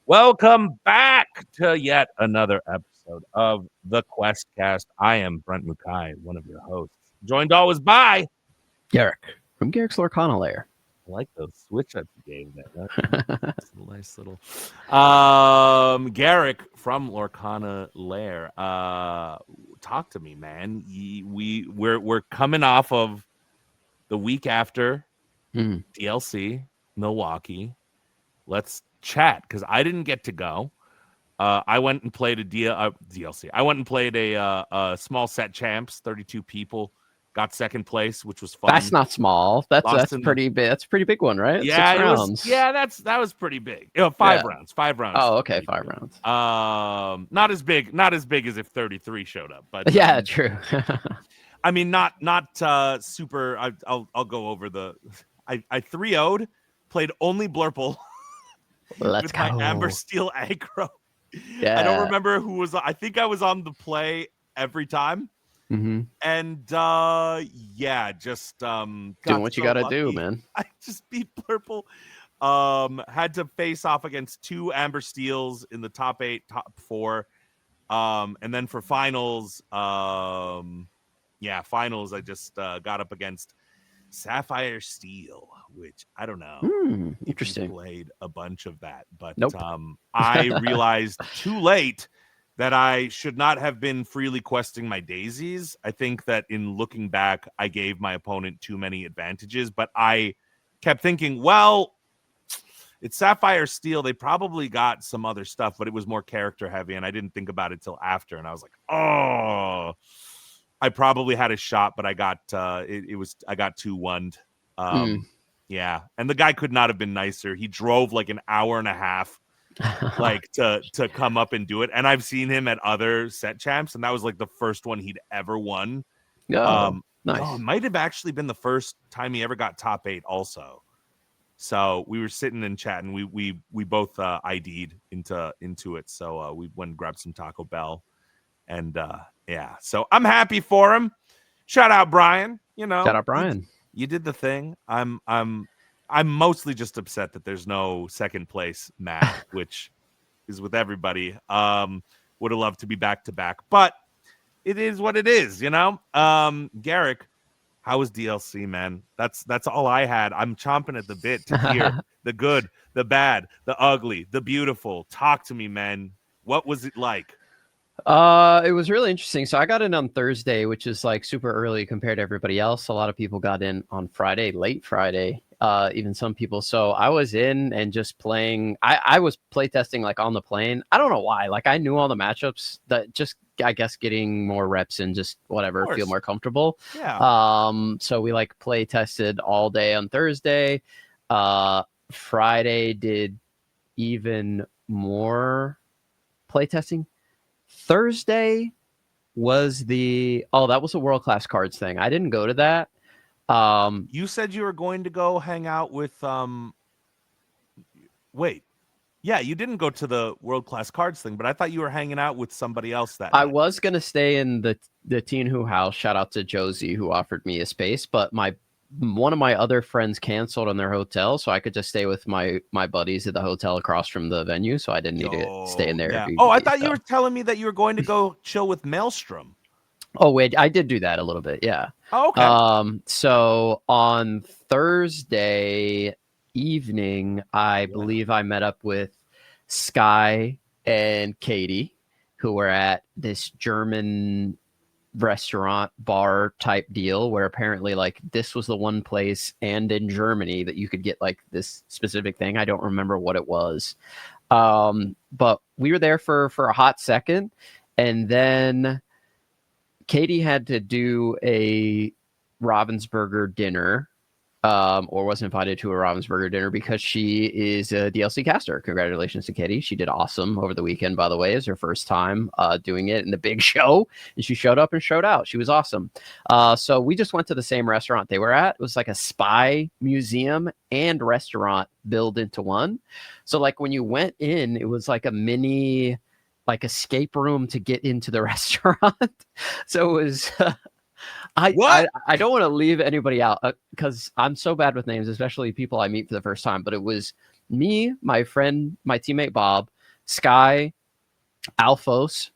Welcome back to yet another episode of the Questcast. I am Brent Mukai, one of your hosts, joined always by Garrick from Garrick's Lorcana Lair. I like the switch up you gave there. That's a nice little Garrick from Lorcana Lair. Talk to me, man. We're coming off of the week after DLC Milwaukee. Let's chat because I didn't get to go. I went and played a DLC. I went and played a small set champs, 32 people. Got second place, which was fun. That's not small. That's pretty big. That's a pretty big one, right? Yeah, 6 rounds. That was pretty big. Five rounds. Oh, okay, 5 rounds. Not as big as if 33 showed up, but yeah, true. I mean, not super. I'll go over the. I 3-0'd, played only Blurple. Let's with go. My Amber Steel aggro. Yeah. I don't remember who was. I think I was on the play every time. And just doing what you gotta do, man. I just beat Purple. Had to face off against 2 Amber Steels in the top 8, top 4. And then for finals, I just got up against Sapphire Steel, which I don't know. Interesting. Played a bunch of that, but nope. I realized too late that I should not have been freely questing my daisies. I think that in looking back, I gave my opponent too many advantages, but I kept thinking, well, it's Sapphire Steel. They probably got some other stuff, but it was more character heavy, and I didn't think about it till after, and I was like, oh, I probably had a shot, but I got I got 2-1'd. Yeah, and the guy could not have been nicer. He drove like an hour and a half like to come up and do it, and I've seen him at other set champs, and that was like the first one he'd ever won. Nice. It might have actually been the first time he ever got top 8 also. So we were sitting and chatting. We both ID'd into it, so we went and grabbed some Taco Bell, and so I'm happy for him. Shout out Brian. Shout out Brian. You did the thing. I'm mostly just upset that there's no second place match, which is with everybody. Would have loved to be back to back, but it is what it is, Garrick, how was DLC, man? That's all I had. I'm chomping at the bit to hear the good, the bad, the ugly, the beautiful. Talk to me, man. What was it like? It was really interesting. So I got in on Thursday, which is like super early compared to everybody else. A lot of people got in on Friday, late Friday, even some people. So I was in and just playing. I was playtesting like on the plane. I don't know why. Like I knew all the matchups, that just I guess getting more reps and just whatever, feel more comfortable. Yeah. So we like play tested all day on Thursday. Friday did even more playtesting. Thursday was that was a World Class Cards thing. I didn't go to that. You said you were going to go hang out with you didn't go to the World Class Cards thing, but I thought you were hanging out with somebody else that I night. was gonna stay in the Teen Who house. Shout out to Josie who offered me a space, but one of my other friends canceled on their hotel, so I could just stay with my buddies at the hotel across from the venue, so I didn't need to stay in there. Yeah. I thought you were telling me that you were going to go chill with Maelstrom. Oh, wait, I did do that a little bit, yeah. Oh, okay. So on Thursday evening, I believe I met up with Sky and Katie, who were at this German restaurant bar type deal where apparently like this was the one place and in Germany that you could get like this specific thing. I don't remember what it was. But we were there for a hot second, and then Katie had to do a Ravensburger dinner, or was invited to a Ravensburger dinner because she is a DLC caster. Congratulations to Katie. She did awesome over the weekend, by the way. It was her first time doing it in the big show, and she showed up and showed out. She was awesome. So we just went to the same restaurant they were at. It was like a spy museum and restaurant built into one. So like when you went in, it was like a mini like escape room to get into the restaurant. So it was I don't want to leave anybody out because I'm so bad with names, especially people I meet for the first time. But it was me, my friend, my teammate Bob, Sky, Alphos,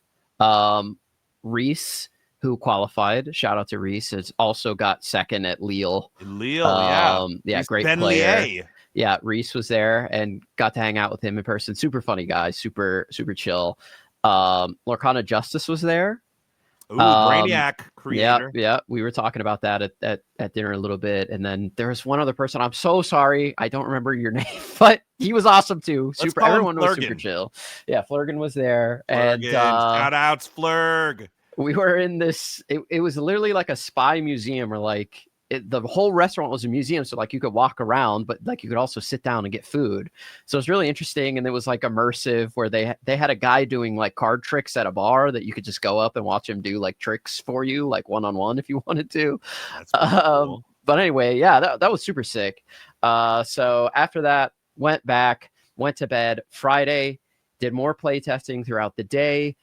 Reese, who qualified. Shout out to Reese. Has also got second at Lille. Yeah. Yeah, great Ben player. Lier. Yeah, Reese was there and got to hang out with him in person. Super funny guy, super chill. Lorcana Justice was there. Ooh, Brainiac creator. Yeah. We were talking about that at dinner a little bit. And then there's one other person. I'm so sorry. I don't remember your name, but he was awesome too. Everyone was super chill. Yeah, Flurgan was there. Flurgan. And shout outs, Flurg. We were in this, it was literally like a spy museum, or like the whole restaurant was a museum. So like you could walk around, but like you could also sit down and get food. So it's really interesting. And it was like immersive, where they had a guy doing like card tricks at a bar that you could just go up and watch him do like tricks for you, like one-on-one if you wanted to. That's cool. But anyway, yeah, that was super sick. So after that, went to bed Friday, did more play testing throughout the day.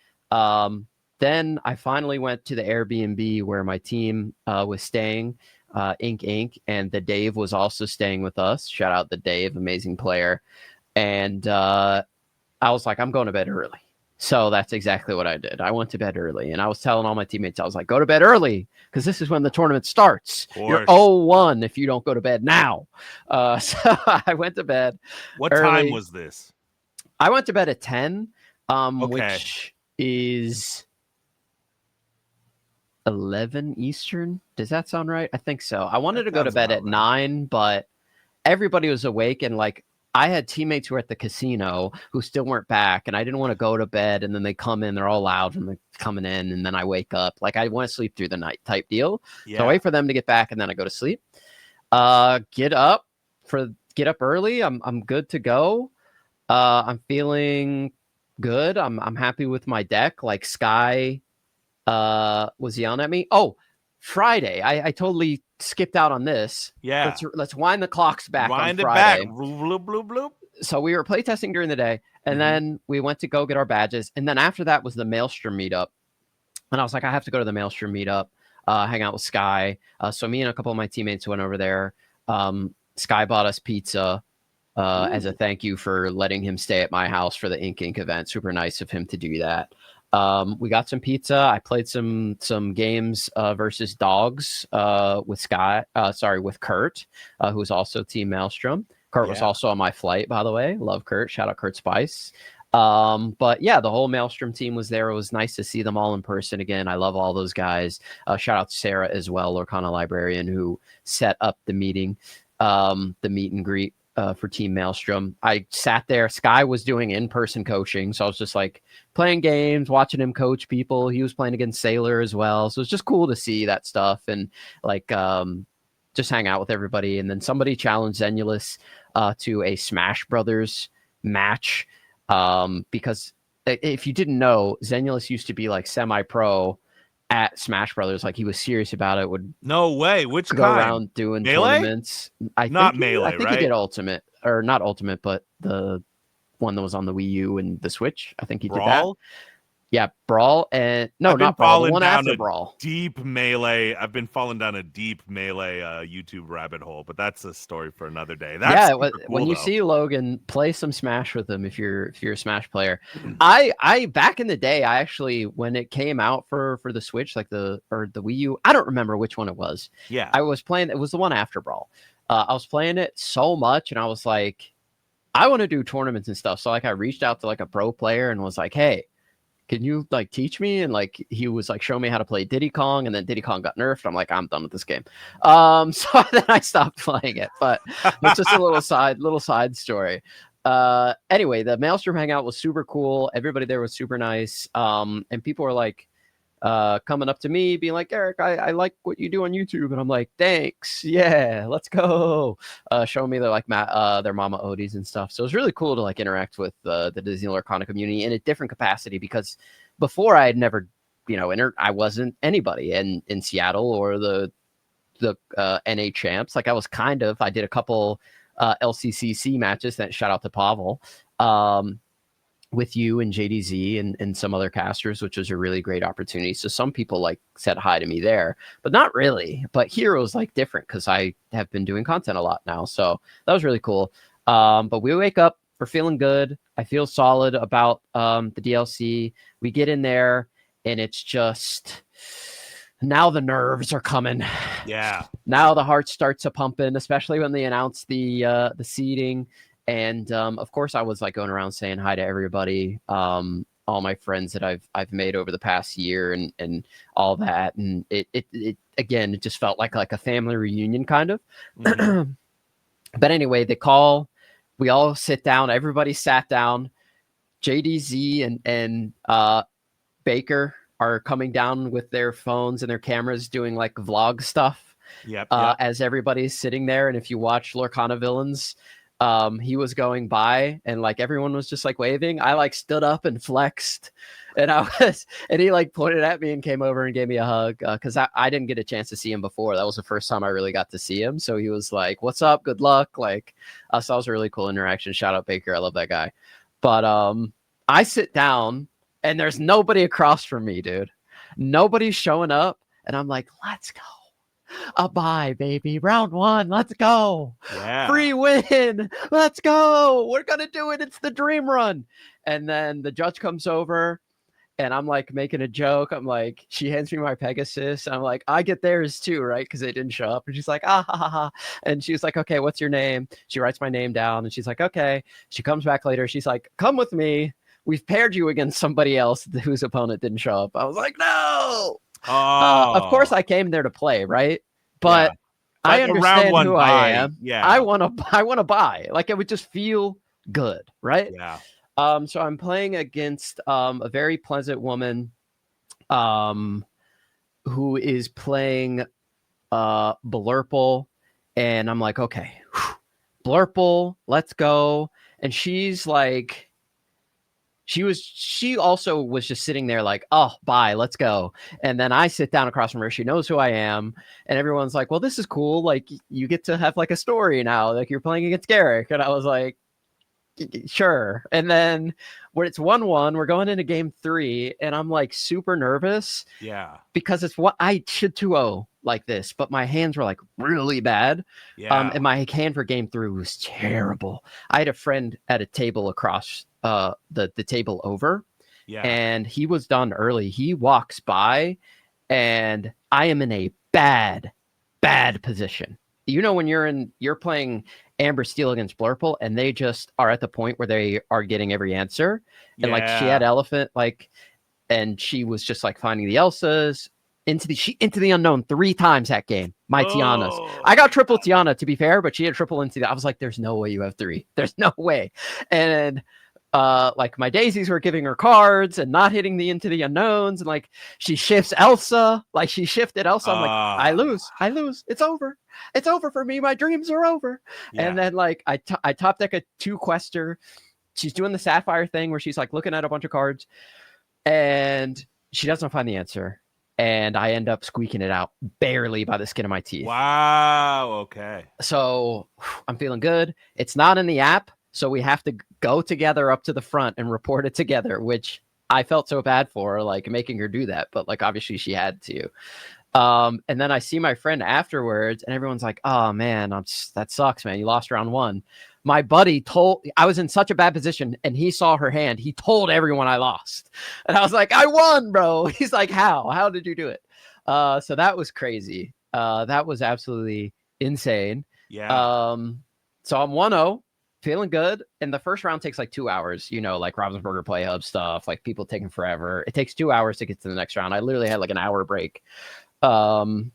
Then I finally went to the Airbnb where my team was staying, Inc. And the Dave was also staying with us. Shout out the Dave, amazing player. And I was like, I'm going to bed early. So that's exactly what I did. I went to bed early, and I was telling all my teammates, I was like, go to bed early, because this is when the tournament starts. You're 0-1 if you don't go to bed now. So I went to bed. What early. Time was this? I went to bed at 10, which is 11 Eastern. Does that sound right? I think so. I wanted to go to bed at 9, but everybody was awake, and like I had teammates who were at the casino who still weren't back, and I didn't want to go to bed, and then they come in, they're all loud and they're coming in, and then I wake up. Like I want to sleep through the night type deal. Yeah. So I wait for them to get back, and then I go to sleep. Get up early. I'm good to go. I'm feeling good. I'm happy with my deck. Like Sky was yelling at me. Oh, Friday. I totally skipped out on this. Yeah. Let's wind the clocks back. Wind on it Friday. back. Bloop, bloop, bloop. So we were playtesting during the day, and then we went to go get our badges. And then after that was the Maelstrom meetup. And I was like, I have to go to the Maelstrom meetup, hang out with Sky. So me and a couple of my teammates went over there. Sky bought us pizza as a thank you for letting him stay at my house for the Inc. event. Super nice of him to do that. We got some pizza. I played some games versus dogs with with Kurt, who was also Team Maelstrom. Kurt was also on my flight, by the way. Love Kurt. Shout out Kurt Spice. But yeah, the whole Maelstrom team was there. It was nice to see them all in person again. I love all those guys. Shout out to Sarah as well, Lorcana Librarian, who set up the meeting, the meet and greet for Team Maelstrom. I sat there. Sky was doing in-person coaching, so I was just like playing games, watching him coach people. He was playing against Sailor as well, so it's just cool to see that stuff and like just hang out with everybody. And then somebody challenged Zenulus to a Smash Brothers match, because if you didn't know, Zenulus used to be like semi-pro at Smash Brothers. Like he was serious about it. Would no way. Which go kind? Around doing Melee? Tournaments. Melee. I think he did Ultimate, or not Ultimate, but the one that was on the Wii U and the Switch. I think he Brawl? did that. Yeah, Brawl, and no, not Brawl. The one after Brawl. Deep Melee. I've been falling down a deep Melee YouTube rabbit hole, but that's a story for another day. That's cool, when you see Logan, play some Smash with him if you're a Smash player. I back in the day, I actually, when it came out for the Switch, like the Wii U, I don't remember which one it was. Yeah, I was playing. It was the one after Brawl. I was playing it so much, and I was like, I want to do tournaments and stuff. So like, I reached out to like a pro player and was like, hey, can you like teach me? And like he was like showing me how to play Diddy Kong, and then Diddy Kong got nerfed. I'm like, I'm done with this game. So then I stopped playing it. But it's just a little side story. Anyway, the Maelstrom hangout was super cool. Everybody there was super nice. And people were like coming up to me being like, Garrick, I like what you do on YouTube. And I'm like, thanks. Yeah, let's go. Showing me their like their Mama Odies and stuff. So it was really cool to like interact with the Disney Lorcana community in a different capacity, because before I had never, I wasn't anybody in Seattle or the NA champs. Like I did a couple LCCC matches. That shout out to Pavel. With you and JDZ and some other casters, which was a really great opportunity. So some people like said hi to me there, but not really. But here it was like different because I have been doing content a lot now. So that was really cool. But we wake up we're feeling good. I feel solid about the DLC. We get in there, and it's just now the nerves are coming. Yeah. Now the heart starts to pumping, especially when they announce the seeding. And of course, I was like going around saying hi to everybody, all my friends that I've made over the past year, and all that. And it again, it just felt like a family reunion kind of. Mhm. But anyway, they call. We all sit down. Everybody sat down. JDZ and Baker are coming down with their phones and their cameras doing like vlog stuff. Yep. As everybody's sitting there. And if you watch Lorcana Villains, he was going by and like everyone was just like waving. I like stood up and flexed, and and he like pointed at me and came over and gave me a hug, because I didn't get a chance to see him before. That was the first time I really got to see him. So he was like, "What's up? Good luck." Like, so that was a really cool interaction. Shout out Baker. I love that guy. But I sit down and there's nobody across from me, dude. Nobody's showing up, and I'm like, "Let's go. A bye, baby. Round 1. Let's go. Yeah. Free win. Let's go. We're going to do it. It's the dream run." And then the judge comes over, and I'm like making a joke. I'm like, she hands me my Pegasus. I'm like, I get theirs too, right? Because they didn't show up. And she's like, ah, ha, ha, ha. And she was like, okay, what's your name? She writes my name down, and she's like, okay. She comes back later. She's like, come with me. We've paired you against somebody else whose opponent didn't show up. I was like, no. Of course, I came there to play, right? But I understand who I am. Yeah. I want to buy. Like, it would just feel good, right? Yeah. So I'm playing against a very pleasant woman who is playing Blurple, and I'm like, okay, Blurple, let's go. And she's like, she also was just sitting there like, oh, bye, let's go. And then I sit down across from her. She knows who I am. And everyone's like, well, this is cool. Like, you get to have like a story now. Like, you're playing against Garrick. And I was like, sure. And then when it's 1-1, we're going into game 3. And I'm like super nervous. Yeah. Because it's what I should 2-0 like this. But my hands were like really bad. Yeah. And my hand for game 3 was terrible. I had a friend at a table across the table over, and he was done early. He walks by, and I am in a bad position. You know, when you're playing Amber Steel against Blurple, and they just are at the point where they are getting every answer, and like she had Elephant, like, and she was just like finding the Elsas into the unknown 3 times that game. My Tianas, I got triple Tiana to be fair, but she had triple into the. I was like, there's no way you have 3. There's no way, and. Like my daisies were giving her cards and not hitting the into the unknowns, and like she shifts Elsa, like she shifted Elsa. I'm like, I lose. It's over for me. My dreams are over. And then like I top deck a 2 quester. She's doing the Sapphire thing where she's like looking at a bunch of cards, and she doesn't find the answer, and I end up squeaking it out barely by the skin of my teeth. Wow. Okay. So I'm feeling good. It's not in the app. So we have to go together up to the front and report it together, which I felt so bad for her, like making her do that. But like, obviously she had to. And then I see my friend afterwards, and everyone's like, oh man, that sucks, man. You lost round 1. My buddy I was in such a bad position, and he saw her hand. He told everyone I lost. And I was like, I won, bro. He's like, how did you do it? So that was crazy. That was absolutely insane. Yeah. So I'm 1-0. Feeling good. And the first round takes like 2 hours, you know, like Ravensburger Play Hub stuff, like people taking forever. It takes 2 hours to get to the next round. I literally had like an hour break. And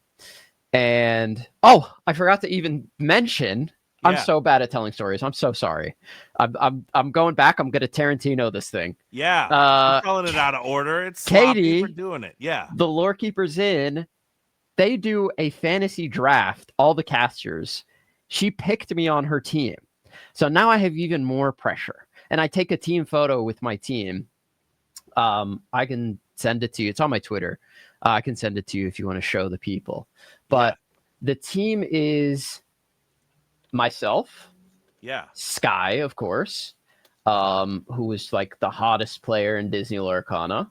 I forgot to even mention, I'm so bad at telling stories. I'm so sorry. I'm going back. I'm gonna Tarantino this thing. Yeah. I'm telling it out of order. It's Katie for doing it. Yeah. The Lore Keepers in. They do a fantasy draft, all the casters. She picked me on her team. So now I have even more pressure, and I take a team photo with my team. I can send it to you. It's on my Twitter. I can send it to you if you want to show the people. But the team is myself. Yeah. Sky, of course, who was like the hottest player in Disney Lorcana.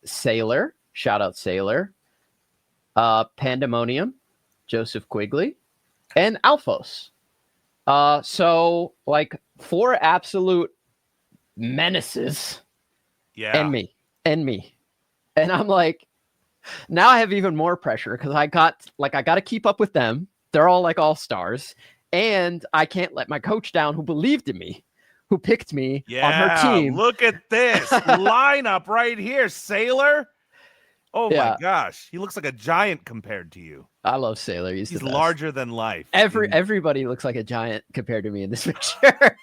Sailor, shout out Sailor. Pandemonium, Joseph Quigley, and Alphos. So like 4 absolute menaces. Yeah. And me. And I'm like, now I have even more pressure because I got to keep up with them. They're all like all-stars. And I can't let my coach down who believed in me, who picked me on her team. Look at this lineup right here. Sailor. Oh my gosh. He looks like a giant compared to you. I love Sailor. He's larger than life. Everybody looks like a giant compared to me in this picture.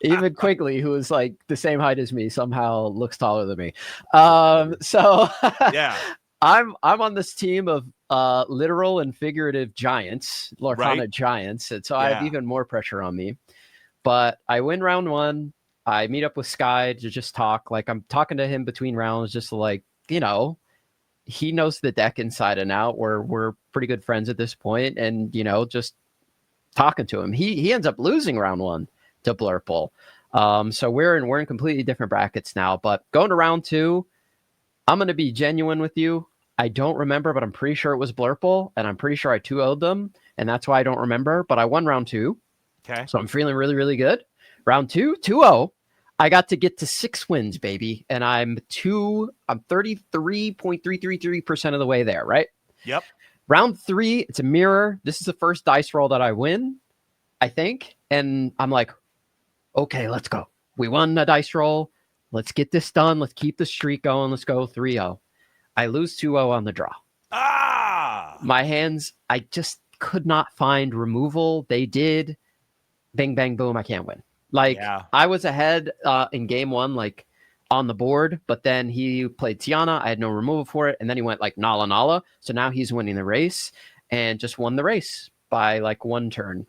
Even Quigley, who is like the same height as me, somehow looks taller than me. So yeah. I'm on this team of literal and figurative giants, Lorcana giants, and so I have even more pressure on me. But I win round 1. I meet up with Sky to just talk. Like I'm talking to him between rounds, just like, you know, he knows the deck inside and out. We're pretty good friends at this point, and you know, just talking to him. He ends up losing round 1 to Blurple. So we're in completely different brackets now. But going to round 2, I'm going to be genuine with you. I don't remember, but I'm pretty sure it was Blurple, and I'm pretty sure I 2-0'd them, and that's why I don't remember. But I won round 2. Okay. So I'm feeling really, really good. Round 2, 2-0. I got to get to 6 wins, baby, and I'm 33.333% of the way there, right? Yep. Round 3, it's a mirror. This is the first dice roll that I win, I think, and I'm like, okay, let's go. We won the dice roll. Let's get this done. Let's keep the streak going. Let's go 3-0. I lose 2-0 on the draw. My hands, I just could not find removal. They did. Bing, bang, boom. I can't win. Like, I was ahead in game 1, like, on the board, but then he played Tiana. I had no removal for it, and then he went, like, Nala Nala. So now he's winning the race, and just won the race by, like, 1 turn.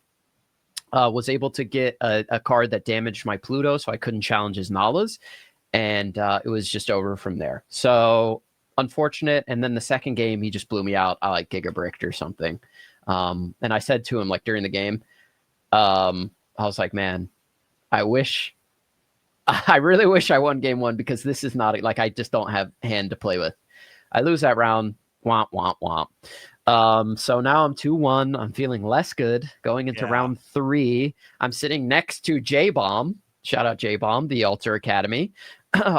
Was able to get a card that damaged my Pluto, so I couldn't challenge his Nalas, and it was just over from there. So, unfortunate, and then the second game, he just blew me out. I, like, gigabricked or something. And I said to him, like, during the game, I was like, man, I really wish I won game 1 because this is not like I just don't have hand to play with. I lose that round. Womp, womp, womp. So now I'm 2-1. I'm feeling less good going into round 3. I'm sitting next to J-Bomb. Shout out J-Bomb, the Alter Academy.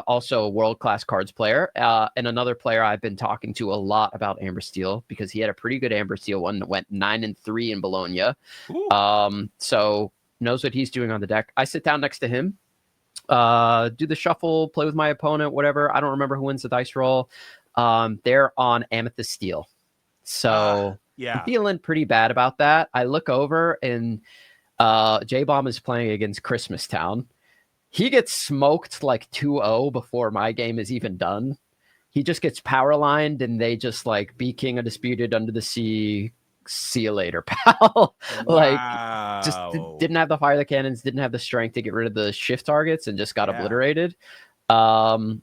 Also a world-class cards player. And another player I've been talking to a lot about Amber Steel because he had a pretty good Amber Steel one that went 9-3 in Bologna. So knows what he's doing on the deck. I sit down next to him, do the shuffle, play with my opponent, whatever. I don't remember who wins the dice roll. They're on Amethyst Steel. So I'm feeling pretty bad about that. I look over and J-Bomb is playing against Christmas Town. He gets smoked like 2-0 before my game is even done. He just gets power lined and they just like be King Undisputed Under the Sea. See you later, pal. Like just didn't have the fire the cannons, didn't have the strength to get rid of the shift targets and just got obliterated. And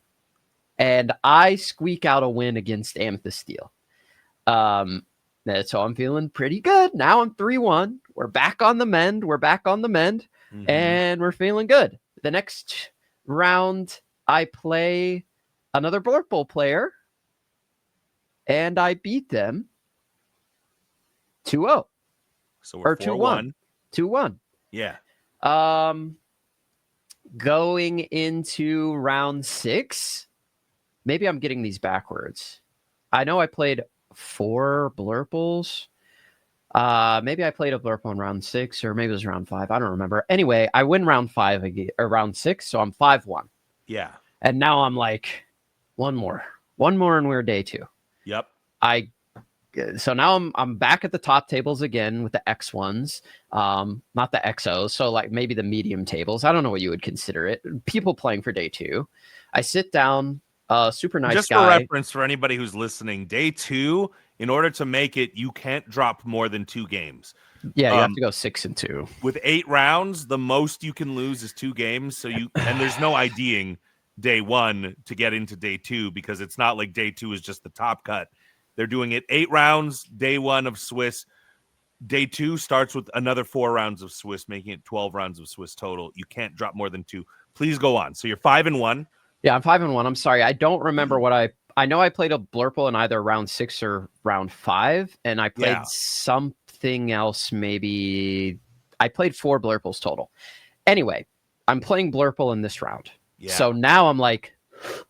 I squeak out a win against Amethyst Steel. So I'm feeling pretty good. Now I'm 3-1. We're back on the mend. And we're feeling good. The next round, I play another Blurple player, and I beat them 2-0. So we're 2-1. 2-1. Yeah. Going into round 6, maybe I'm getting these backwards. I know I played 4 Blurples. Maybe I played a Blurple in round 6, or maybe it was round 5. I don't remember. Anyway, I win round 5 again, or round 6, so I'm 5-1. Yeah. And now I'm like, one more, and we're day 2. Yep. So now I'm back at the top tables again with the X1s, not the XOs. So like maybe the medium tables. I don't know what you would consider it. People playing for day 2. I sit down, super nice Just guy. for reference for anybody who's listening, day 2, in order to make it, you can't drop more than 2 games. Yeah, you have to go 6-2. With 8 rounds, the most you can lose is 2 games. So and there's no IDing day 1 to get into day 2 because it's not like day 2 is just the top cut. They're doing it 8 rounds, day 1 of Swiss. Day 2 starts with another 4 rounds of Swiss, making it 12 rounds of Swiss total. You can't drop more than 2. Please go on. So you're 5-1. Yeah, I'm 5-1. I'm sorry. I don't remember what I know I played a Blurple in either round 6 or round 5, and I played something else. Maybe I played 4 Blurples total. Anyway, I'm playing Blurple in this round. Yeah. So now I'm like,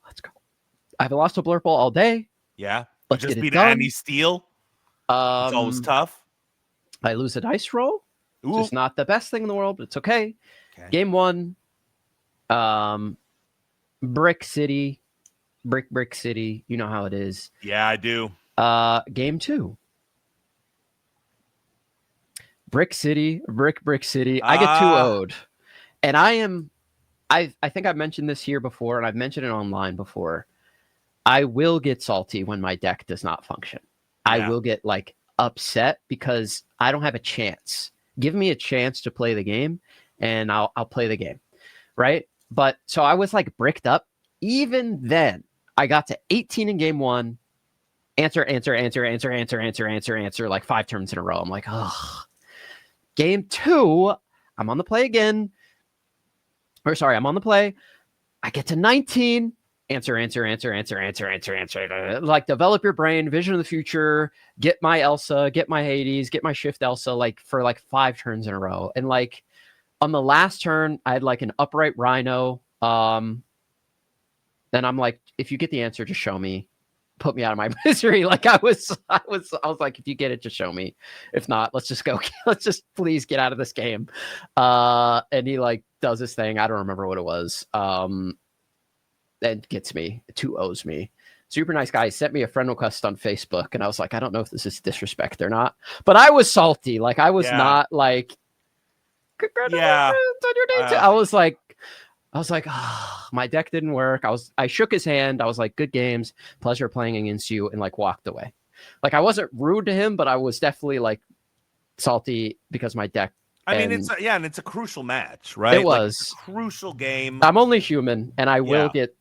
let's go. I haven't lost to Blurple all day. Yeah. Let's Just get it beat done. Andy Steele. It's always tough. I lose a dice roll. Ooh. It's not the best thing in the world, but it's okay. Game 1, Brick City. Brick City. You know how it is. Yeah, I do. Game 2. Brick City. Brick City. I get 2-0'd. And I think I've mentioned this here before, and I've mentioned it online before. I will get salty when my deck does not function. Yeah. I will get like upset because I don't have a chance. Give me a chance to play the game, and I'll play the game, right? But so I was like bricked up. Even then, I got to 18 in game 1. Answer, like 5 turns in a row. I'm like, ugh. Game 2, I'm on the play again. I'm on the play. I get to 19. Answer. Like, develop your brain, vision of the future, get my Elsa, get my Hades, get my Shift Elsa, like, for like 5 turns in a row. And like, on the last turn, I had like an upright Rhino. Then I'm like, if you get the answer, just show me. Put me out of my misery. Like, I was like, if you get it, just show me. If not, let's just go. Let's just please get out of this game. And he like does this thing. I don't remember what it was. And gets me. 2-0s me. Super nice guy. He sent me a friend request on Facebook, and I was like, I don't know if this is disrespect or not, but I was salty. Like, I was not like, congratulations on your day two. I was like, oh, my deck didn't work. I shook his hand. I was like, good games, pleasure playing against you, and like walked away. Like, I wasn't rude to him, but I was definitely like salty because my deck. I mean, it's a crucial match, right? It was like, a crucial game. I'm only human, and I will get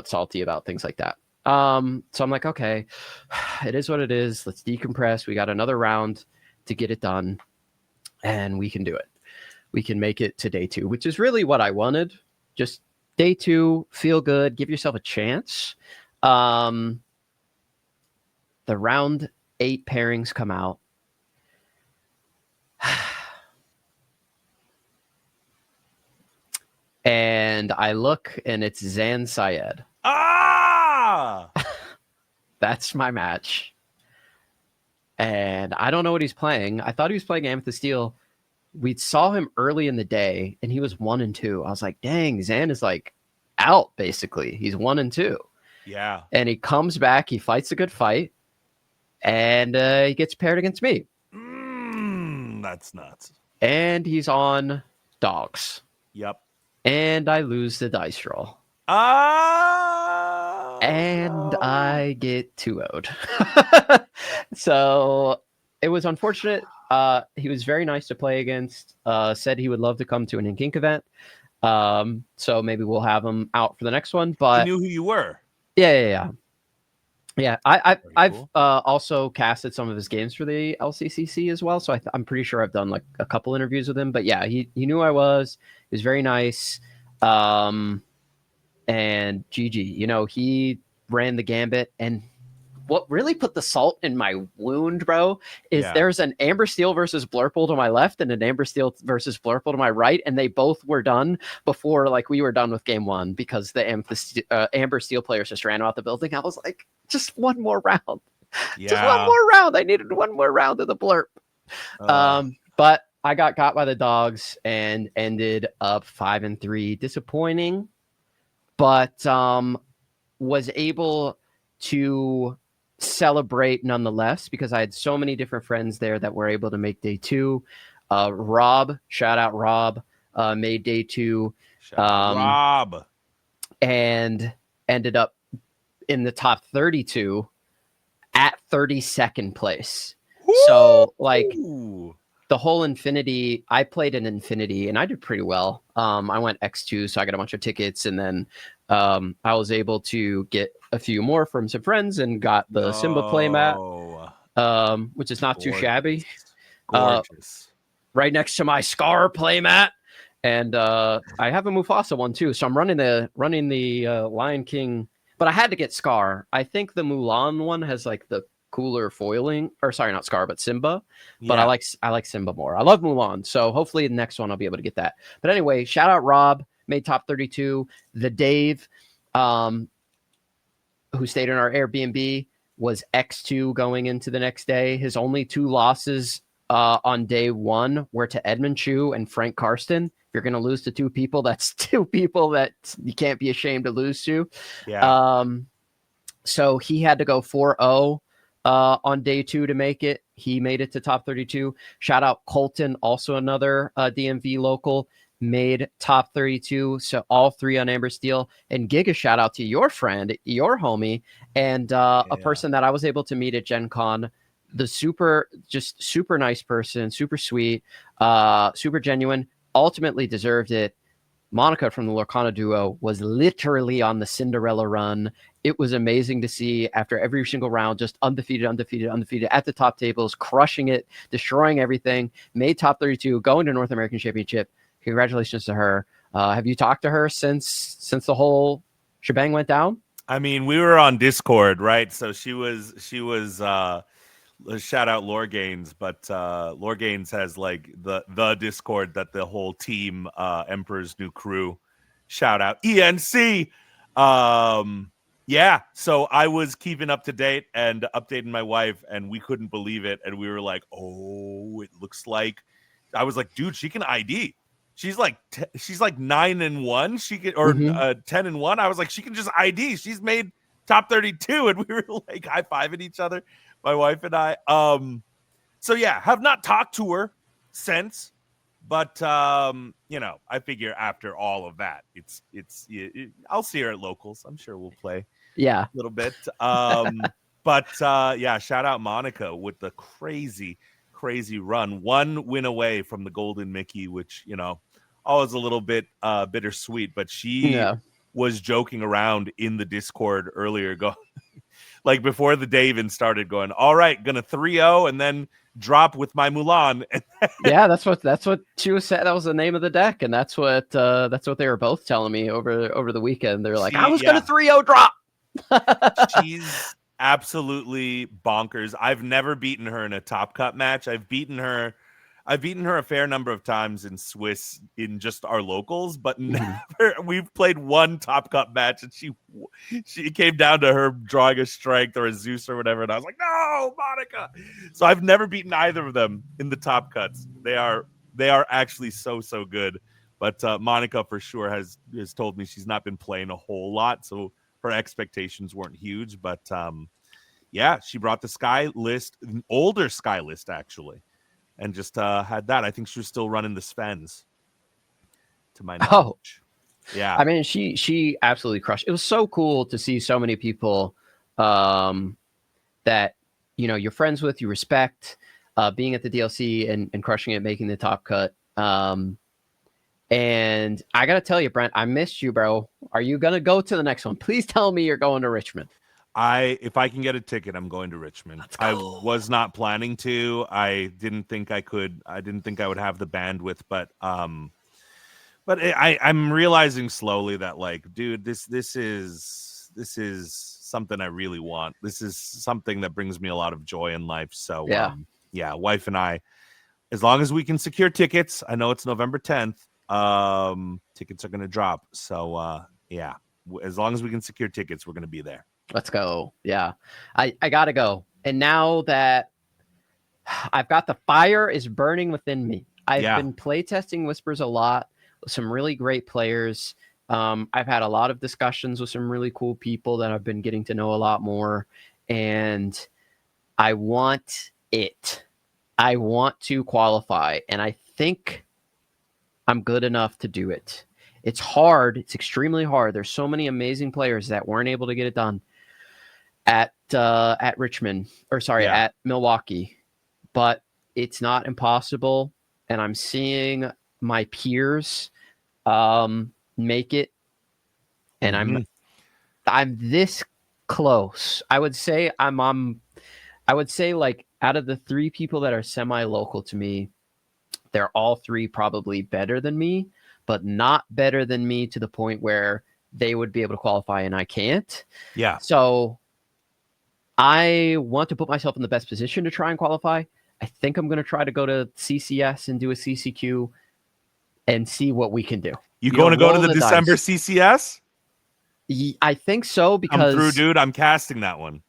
salty about things like that. So I'm like, okay, it is what it is. Let's decompress. We got another round to get it done, and we can do it. We can make it to day 2, which is really what I wanted. Just day 2, feel good, give yourself a chance. The round 8 pairings come out. And I look, and it's Zan Syed. That's my match. And I don't know what he's playing. I thought he was playing Amethyst Steel. We saw him early in the day, and he was 1-2. I was like, dang, Zan is like out, basically. He's 1-2. Yeah. And he comes back, he fights a good fight, and he gets paired against me. That's nuts. And he's on dogs. Yep. And I lose the dice roll. And I get 2-0'd. So it was unfortunate. He was very nice to play against. Said he would love to come to an Ink Inc event. So maybe we'll have him out for the next one. But he knew who you were. Yeah. I've cool. Also casted some of his games for the LCCC as well. So I'm pretty sure I've done like a couple interviews with him. But yeah, he knew who I was. He was very nice. And GG, he ran the gambit. And what really put the salt in my wound, bro, is there's an Amber Steel versus Blurple to my left and an Amber Steel versus Blurple to my right, and they both were done before like we were done with game 1 because the Amber Steel players just ran out the building. I was like, just one more round. Yeah. Just one more round. I needed one more round of the blurp. But I got by the dogs and ended up 5-3. Disappointing, but was able to celebrate nonetheless because I had so many different friends there that were able to make day 2. Rob, shout out Rob, made day 2. Shout out Rob. And ended up in the top 32 at 32nd place. Woo! So like the whole Infinity, I played an Infinity and I did pretty well. I went X2, so I got a bunch of tickets, and then I was able to get a few more from some friends and got the Simba playmat, which is not too shabby. Gorgeous. Right next to my Scar playmat. And I have a Mufasa one too. So I'm running the Lion King, but I had to get Scar. I think the Mulan one has like the cooler foiling, or sorry, not Scar, but Simba. But Yeah. I like Simba more. I love Mulan, so hopefully the next one I'll be able to get that. But anyway, shout out Rob, made top 32. The Dave, who stayed in our Airbnb, was X2 going into the next day. His only 2 losses on day 1 were to Edmund Chu and Frank Karsten. If you're going to lose to 2 people, that's 2 people that you can't be ashamed to lose to. Yeah. So he had to go 4-0 on day 2 to make it. He made it to top 32. Shout out Colton, also another DMV local, made top 32. So all 3 on Amber Steel. And Giga, shout out to your friend, your homie, and a person that I was able to meet at Gen Con. The super nice person, super sweet, super genuine, ultimately deserved it. Monica from the Lorcana duo was literally on the Cinderella run. It was amazing to see after every single round, just undefeated at the top tables, crushing it, destroying everything, made top 32, going to North American Championship. Congratulations to her. Have you talked to her since the whole shebang went down? I mean, we were on Discord, right? So she was shout out Lore Gains, but Lore Gains has like the Discord that the whole team, Emperor's New Crew, shout out ENC. Yeah, so I was keeping up to date and updating my wife, and we couldn't believe it, and we were like, oh, it looks like, I was like, dude, she can ID. She's like 9-1. She can, or 10-1. I was like, she can just ID. She's made top 32, and we were like high-fiving each other, my wife and I. So yeah, have not talked to her since, but you know, I figure after all of that, I'll see her at locals. I'm sure we'll play a little bit. But yeah, shout out Monica with the crazy run. 1 win away from the Golden Mickey, which, you know, always a little bit bittersweet, but she was joking around in the Discord earlier, like before the day even started, going, all right, gonna 3-0 and then drop with my Mulan. Yeah, that's what she was saying. That was the name of the deck, and that's what they were both telling me over the weekend. They're like, I was gonna 3-0 drop. She's absolutely bonkers. I've never beaten her in a Top Cut match. I've beaten her a fair number of times in Swiss in just our locals, but never. We've played 1 Top Cut match, and she came down to her drawing a strength or a Zeus or whatever, and I was like, no, Monica. So I've never beaten either of them in the Top Cuts. They are actually so good. But Monica for sure has told me she's not been playing a whole lot, so her expectations weren't huge. But yeah, she brought the Sky list, an older Sky list actually, and just had that. I think she was still running the Svens, to my knowledge. Yeah. I mean, she absolutely crushed. It was so cool to see so many people that, you know, you're friends with, you respect, being at the DLC and crushing it, making the Top Cut. And I got to tell you, Brent, I missed you, bro. Are you going to go to the next one? Please tell me you're going to Richmond. If I can get a ticket, I'm going to Richmond. I was not planning to. I didn't think I could. I didn't think I would have the bandwidth, but I'm realizing slowly that, like, dude, this is something I really want. This is something that brings me a lot of joy in life. So yeah, wife and I, as long as we can secure tickets, I know it's November 10th. Tickets are going to drop. So yeah, as long as we can secure tickets, we're going to be there. Let's go. Yeah, I got to go. And now that I've got the fire is burning within me, I've been playtesting Whispers a lot with some really great players. I've had a lot of discussions with some really cool people that I've been getting to know a lot more. And I want it. I want to qualify. And I think I'm good enough to do it. It's hard. It's extremely hard. There's so many amazing players that weren't able to get it done at Richmond, or sorry, at Milwaukee, but it's not impossible. And I'm seeing my peers make it, and I'm this close. I would say I would say, like, out of the 3 people that are semi-local to me, they're all 3 probably better than me, but not better than me to the point where they would be able to qualify and I can't. Yeah. So I want to put myself in the best position to try and qualify. I think I'm going to try to go to CCS and do a CCQ and see what we can do. You going to go to roll the December dice. CCS? I think so Come through, because. dude. I'm casting that one.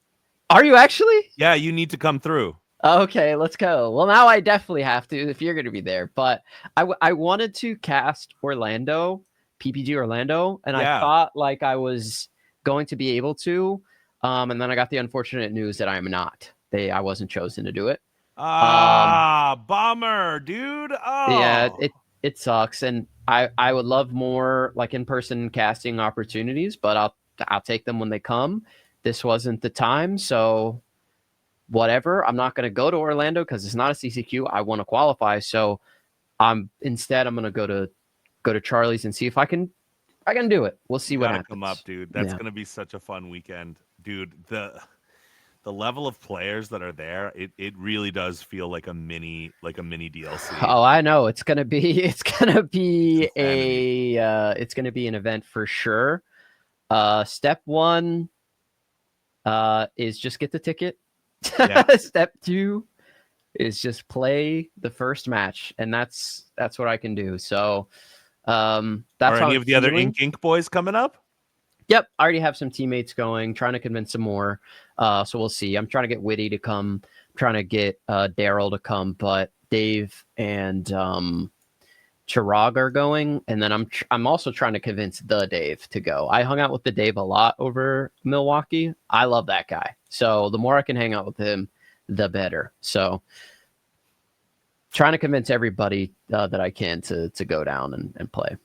Are you actually? Yeah, you need to come through. Okay, let's go. Well, now I definitely have to if you're going to be there. But I wanted to cast Orlando, PPG Orlando, and I thought like I was going to be able to. And then I got the unfortunate news that I am not. I wasn't chosen to do it. Bummer, dude. Yeah, Oh. it sucks, and I would love more like in-person casting opportunities, but I'll take them when they come. This wasn't the time, so whatever. I'm not going to go to Orlando because it's not a CCQ. I want to qualify, so I'm going to go to Charlie's and see if I can do it. We'll see what happens. Come up, dude. That's gonna be such a fun weekend, dude. The level of players that are there, it really does feel like a mini DLC. Oh, I know. It's gonna be it's gonna be an event for sure. Step 1 is just get the ticket. Yeah. Step 2 is just play the first match, and that's what I can do. So that's Are any of the other Ink boys coming up? Yep, I already have some teammates going, trying to convince some more. So we'll see. I'm trying to get Witty to come, I'm trying to get Daryl to come, but Dave and Chirag are going, and then I'm also trying to convince the Dave to go. I hung out with the Dave a lot over Milwaukee. I love that guy. So the more I can hang out with him, the better. So trying to convince everybody that I can to go down and play.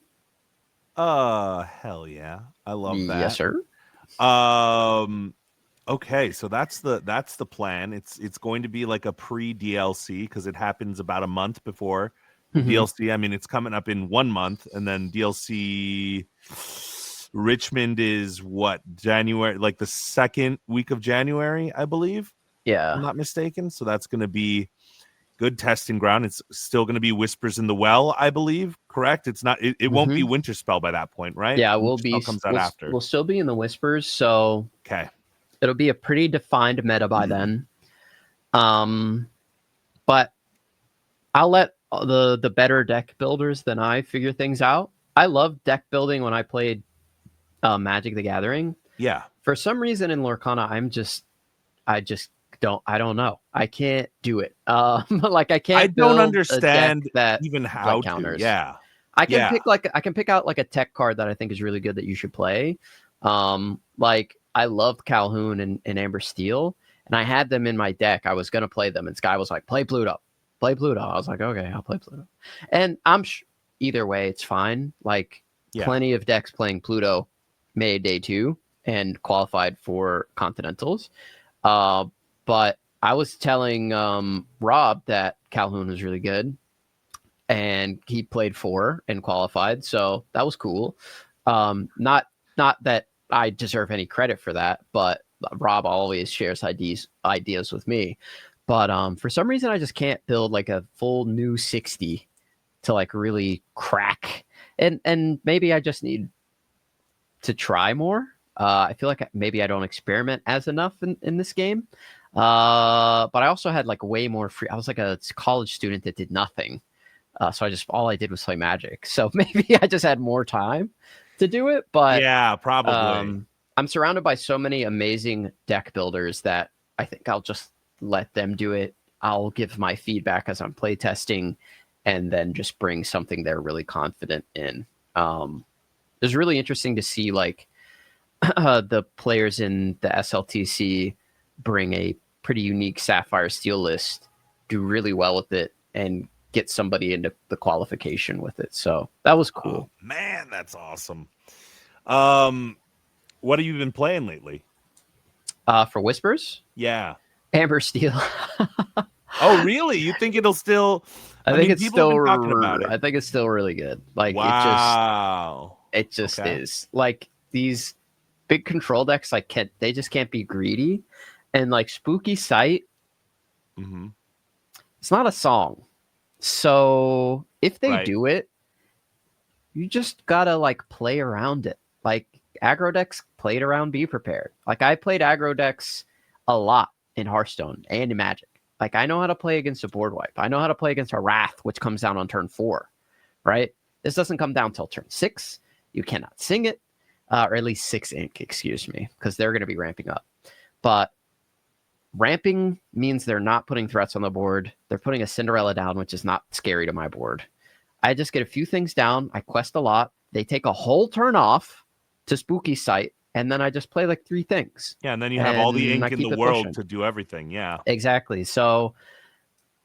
Hell yeah. I love that. Yes, sir. Okay, so that's the plan. It's going to be like a pre-DLC because it happens about a month before DLC. I mean, it's coming up in 1 month, and then DLC Richmond is what, January, like the second week of January, I believe. Yeah, if I'm not mistaken. So that's going to be good testing ground. It's still going to be Whispers in the Well, I believe. Correct? It's not. It won't be Winterspell by that point, right? Yeah, we'll be. Comes out after. We'll still be in the Whispers, so okay. It'll be a pretty defined meta by then. But I'll let the better deck builders than I figure things out. I loved deck building when I played Magic the Gathering. Yeah. For some reason in Lorcana, I don't know. I can't do it. Like I can't. I don't understand that even how to. Counters. Yeah. I can pick out like a tech card that I think is really good that you should play. Like I loved Calhoun and Amber Steel, and I had them in my deck. I was gonna play them, and Sky was like, "Play Pluto, play Pluto." I was like, "Okay, I'll play Pluto." And either way, it's fine. Like plenty of decks playing Pluto made day 2 and qualified for Continentals. But I was telling Rob that Calhoun was really good, and he played 4 and qualified, so that was cool. Not that I deserve any credit for that, but Rob always shares ideas with me. But for some reason, I just can't build like a full new 60 to like really crack. And maybe I just need to try more. I feel like maybe I don't experiment as enough in this game. But I also had like way more free. I was like a college student that did nothing. So all I did was play Magic. So maybe I just had more time to do it. But yeah, probably. I'm surrounded by so many amazing deck builders that I think I'll just let them do it. I'll give my feedback as I'm play testing, and then just bring something they're really confident in. It's really interesting to see like the players in the SLTC bring a pretty unique Sapphire Steel list, do really well with it, and get somebody into the qualification with it. So that was cool. Oh, man, that's awesome. What have you been playing lately? For Whispers? Yeah. Amber Steel. Oh, really? You think it'll still? I think it's still talking about it. I think it's still really good. Like wow. It just is. Like these big control decks, like they just can't be greedy. And like Spooky Sight, it's not a song. So if they do it, you just gotta like play around it. Like aggro decks played around Be Prepared. Like I played aggro decks a lot in Hearthstone and in Magic. Like, I know how to play against a board wipe. I know how to play against a Wrath, which comes down on turn 4, right? This doesn't come down till turn 6. You cannot sing it, or at least 6 ink, excuse me, because they're going to be ramping up. But ramping means they're not putting threats on the board. They're putting a Cinderella down, which is not scary to my board. I just get a few things down. I quest a lot. They take a whole turn off to Spooky Sight, and then I just play like 3 things. Yeah, and then you have all the And I ink in keep the it world pushing. to do everything. Yeah. Exactly. So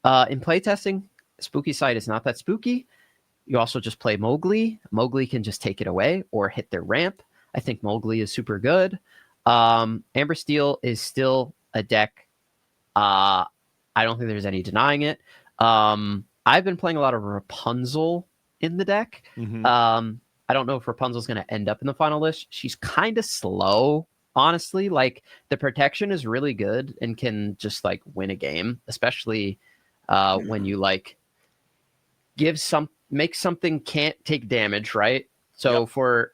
in playtesting, Spooky Sight is not that spooky. You also just play Mowgli. Mowgli can just take it away or hit their ramp. I think Mowgli is super good. Amber Steel is still a deck. I don't think there's any denying it. I've been playing a lot of Rapunzel in the deck. Mhm. I don't know if Rapunzel's going to end up in the final list. She's kind of slow, honestly. Like, the protection is really good and can just like win a game, especially when you like make something can't take damage, right? So for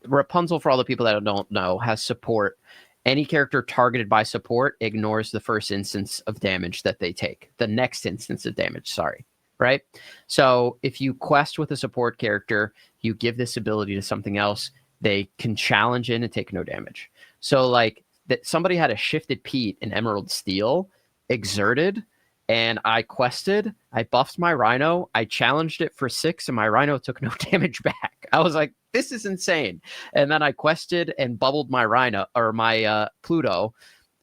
Rapunzel, for all the people that don't know, has support. Any character targeted by support ignores the first instance of damage that they take. The next instance of damage, sorry. Right? So if you quest with a support character, you give this ability to something else, they can challenge in and take no damage. So like that somebody had a shifted Pete in Emerald Steel, exerted, and I quested, I buffed my Rhino, I challenged it for 6, and my Rhino took no damage back. I was like, this is insane. And then I quested and bubbled my Rhino or my Pluto,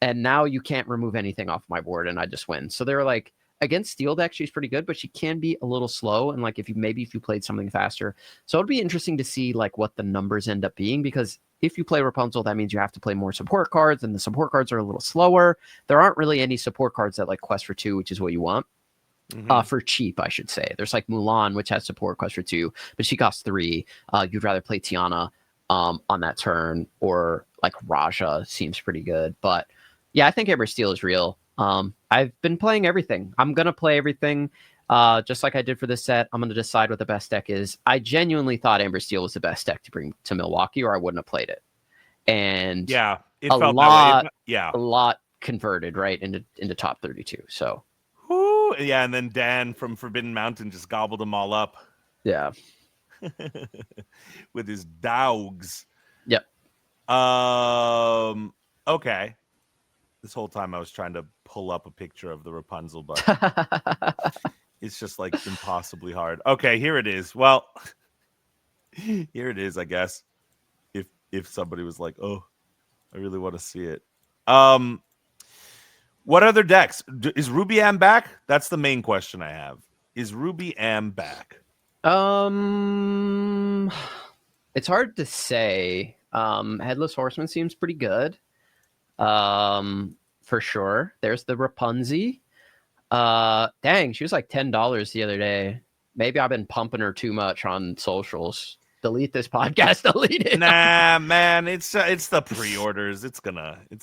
and now you can't remove anything off my board, and I just win. So they were like, against Steel deck, she's pretty good, but she can be a little slow. And like, if you played something faster, so it'd be interesting to see like what the numbers end up being, because if you play Rapunzel, that means you have to play more support cards, and the support cards are a little slower. There aren't really any support cards that like quest for 2, which is what you want. For cheap, I should say. There's like Mulan, which has support quest for 2, but she costs 3. You'd rather play Tiana on that turn, or like Raja seems pretty good. But yeah, I think Amber Steel is real. I've been playing everything. I'm gonna play everything, just like I did for this set. I'm gonna decide what the best deck is. I genuinely thought Amber Steel was the best deck to bring to Milwaukee, or I wouldn't have played it. And Yeah, it a felt lot, that way. Yeah, a lot converted right into top 32. So whoo, yeah, and then Dan from Forbidden Mountain just gobbled them all up yeah, with his dogs. yep. Okay. This whole time I was trying to pull up a picture of the Rapunzel, but it's just like impossibly hard. Okay, here it is. Well, here it is, I guess. If somebody was like, "Oh, I really want to see it." What other decks? Is Ruby Am back? That's the main question I have. Is Ruby Am back? It's hard to say. Headless Horseman seems pretty good. For sure. There's the Rapunzel. Dang, she was like $10 the other day. Maybe I've been pumping her too much on socials. Delete this podcast. Delete it. Nah, man, it's the pre-orders.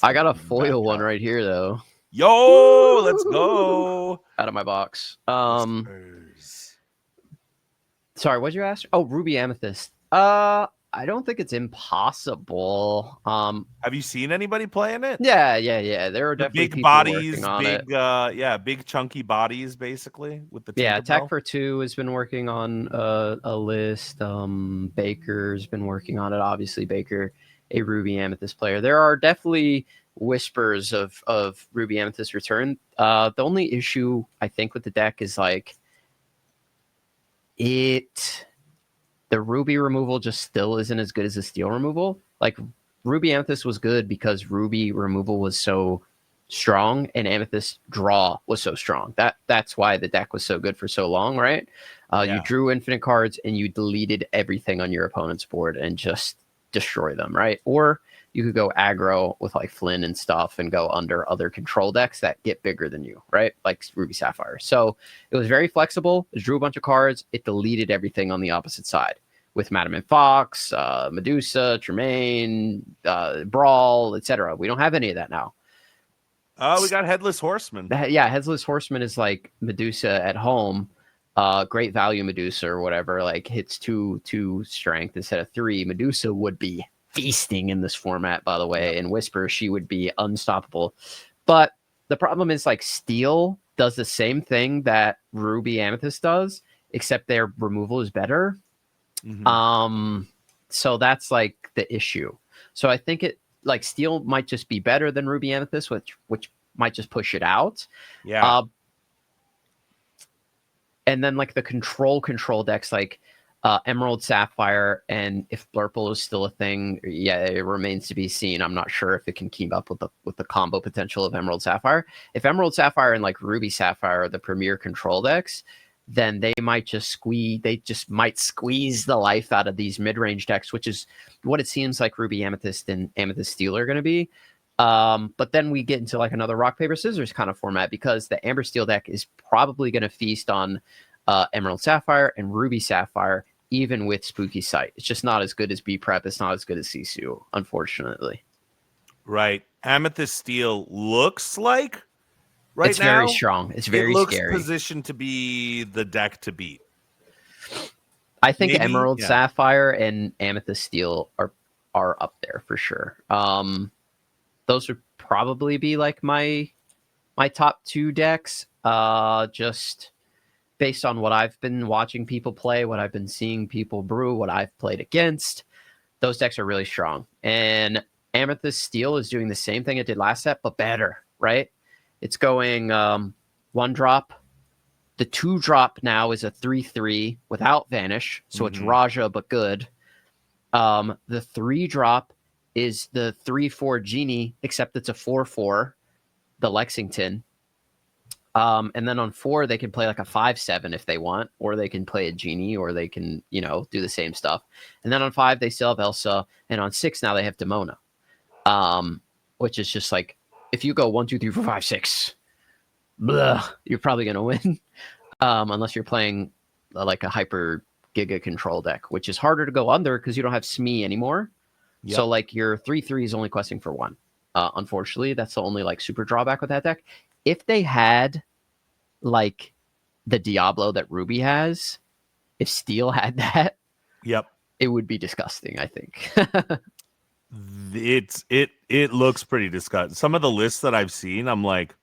I got a foil one right here though. Yo, let's go. Out of my box. Sorry, what'd you ask? Oh, Ruby Amethyst. I don't think it's impossible. Have you seen anybody playing it? Yeah. There are definitely big people bodies, working on it. Big chunky bodies, basically with the Tech for 2 has been working on a list. Baker's been working on it. Obviously, Baker, a Ruby Amethyst player. There are definitely whispers of Ruby Amethyst return. The only issue I think with the deck is like the Ruby removal just still isn't as good as the Steel removal. Like, Ruby Amethyst was good because Ruby removal was so strong and Amethyst draw was so strong. That's why the deck was so good for so long, right? You drew infinite cards and you deleted everything on your opponent's board and just destroy them, right? Or you could go aggro with like Flynn and stuff and go under other control decks that get bigger than you, right? Like Ruby Sapphire. So it was very flexible. It drew a bunch of cards. It deleted everything on the opposite side with Madam and Fox, Medusa, Tremaine, Brawl, etc. We don't have any of that now. Oh, we got Headless Horseman. Headless Horseman is like Medusa at home. Great value Medusa or whatever, like hits 2 strength instead of 3. Medusa would be feasting in this format, by the way. In Whisper, she would be unstoppable. But the problem is like Steel does the same thing that Ruby Amethyst does, except their removal is better. So that's like the issue. So I think it like Steel might just be better than Ruby Amethyst, which might just push it out. Yeah. And then like the control decks like Emerald Sapphire, and if Blurple is still a thing, yeah, it remains to be seen. I'm not sure if it can keep up with the combo potential of Emerald Sapphire. If Emerald Sapphire and like Ruby Sapphire are the premier control decks, then they might just squeeze the life out of these mid-range decks, which is what it seems like Ruby Amethyst and Amethyst Steel are going to be. But then we get into like another rock, paper, scissors kind of format, because the Amber Steel deck is probably going to feast on Emerald Sapphire and Ruby Sapphire, even with Spooky Sight. It's just not as good as B Prep. It's not as good as Sisu, unfortunately. Right. Amethyst Steel looks like it's now, very strong. It's very scary. Positioned to be the deck to beat. I think maybe, Emerald Sapphire and Amethyst Steel are up there for sure. Those would probably be like my top 2 decks. Just based on what I've been watching people play, what I've been seeing people brew, what I've played against, those decks are really strong. And Amethyst Steel is doing the same thing it did last set, but better, right? It's going 1-drop. The 2-drop now is a 3/3 without Vanish, so it's Raja, but good. The 3-drop is the 3/4 Genie, except it's a 4/4, the Lexington. And then on 4, they can play like a 5/7 if they want, or they can play a Genie, or they can, do the same stuff. And then on 5, they still have Elsa. And on 6, now they have Demona. Which is just like, if you go 1, 2, 3, 4, 5, 6, blah, you're probably going to win. Unless you're playing like a hyper giga control deck, which is harder to go under because you don't have Smee anymore. Yep. So like your 3/3 is only questing for 1. Unfortunately, that's the only like super drawback with that deck. If they had like the Diablo that Ruby has, if Steel had that, it would be disgusting, I think. It looks pretty disgusting. Some of the lists that I've seen, I'm like,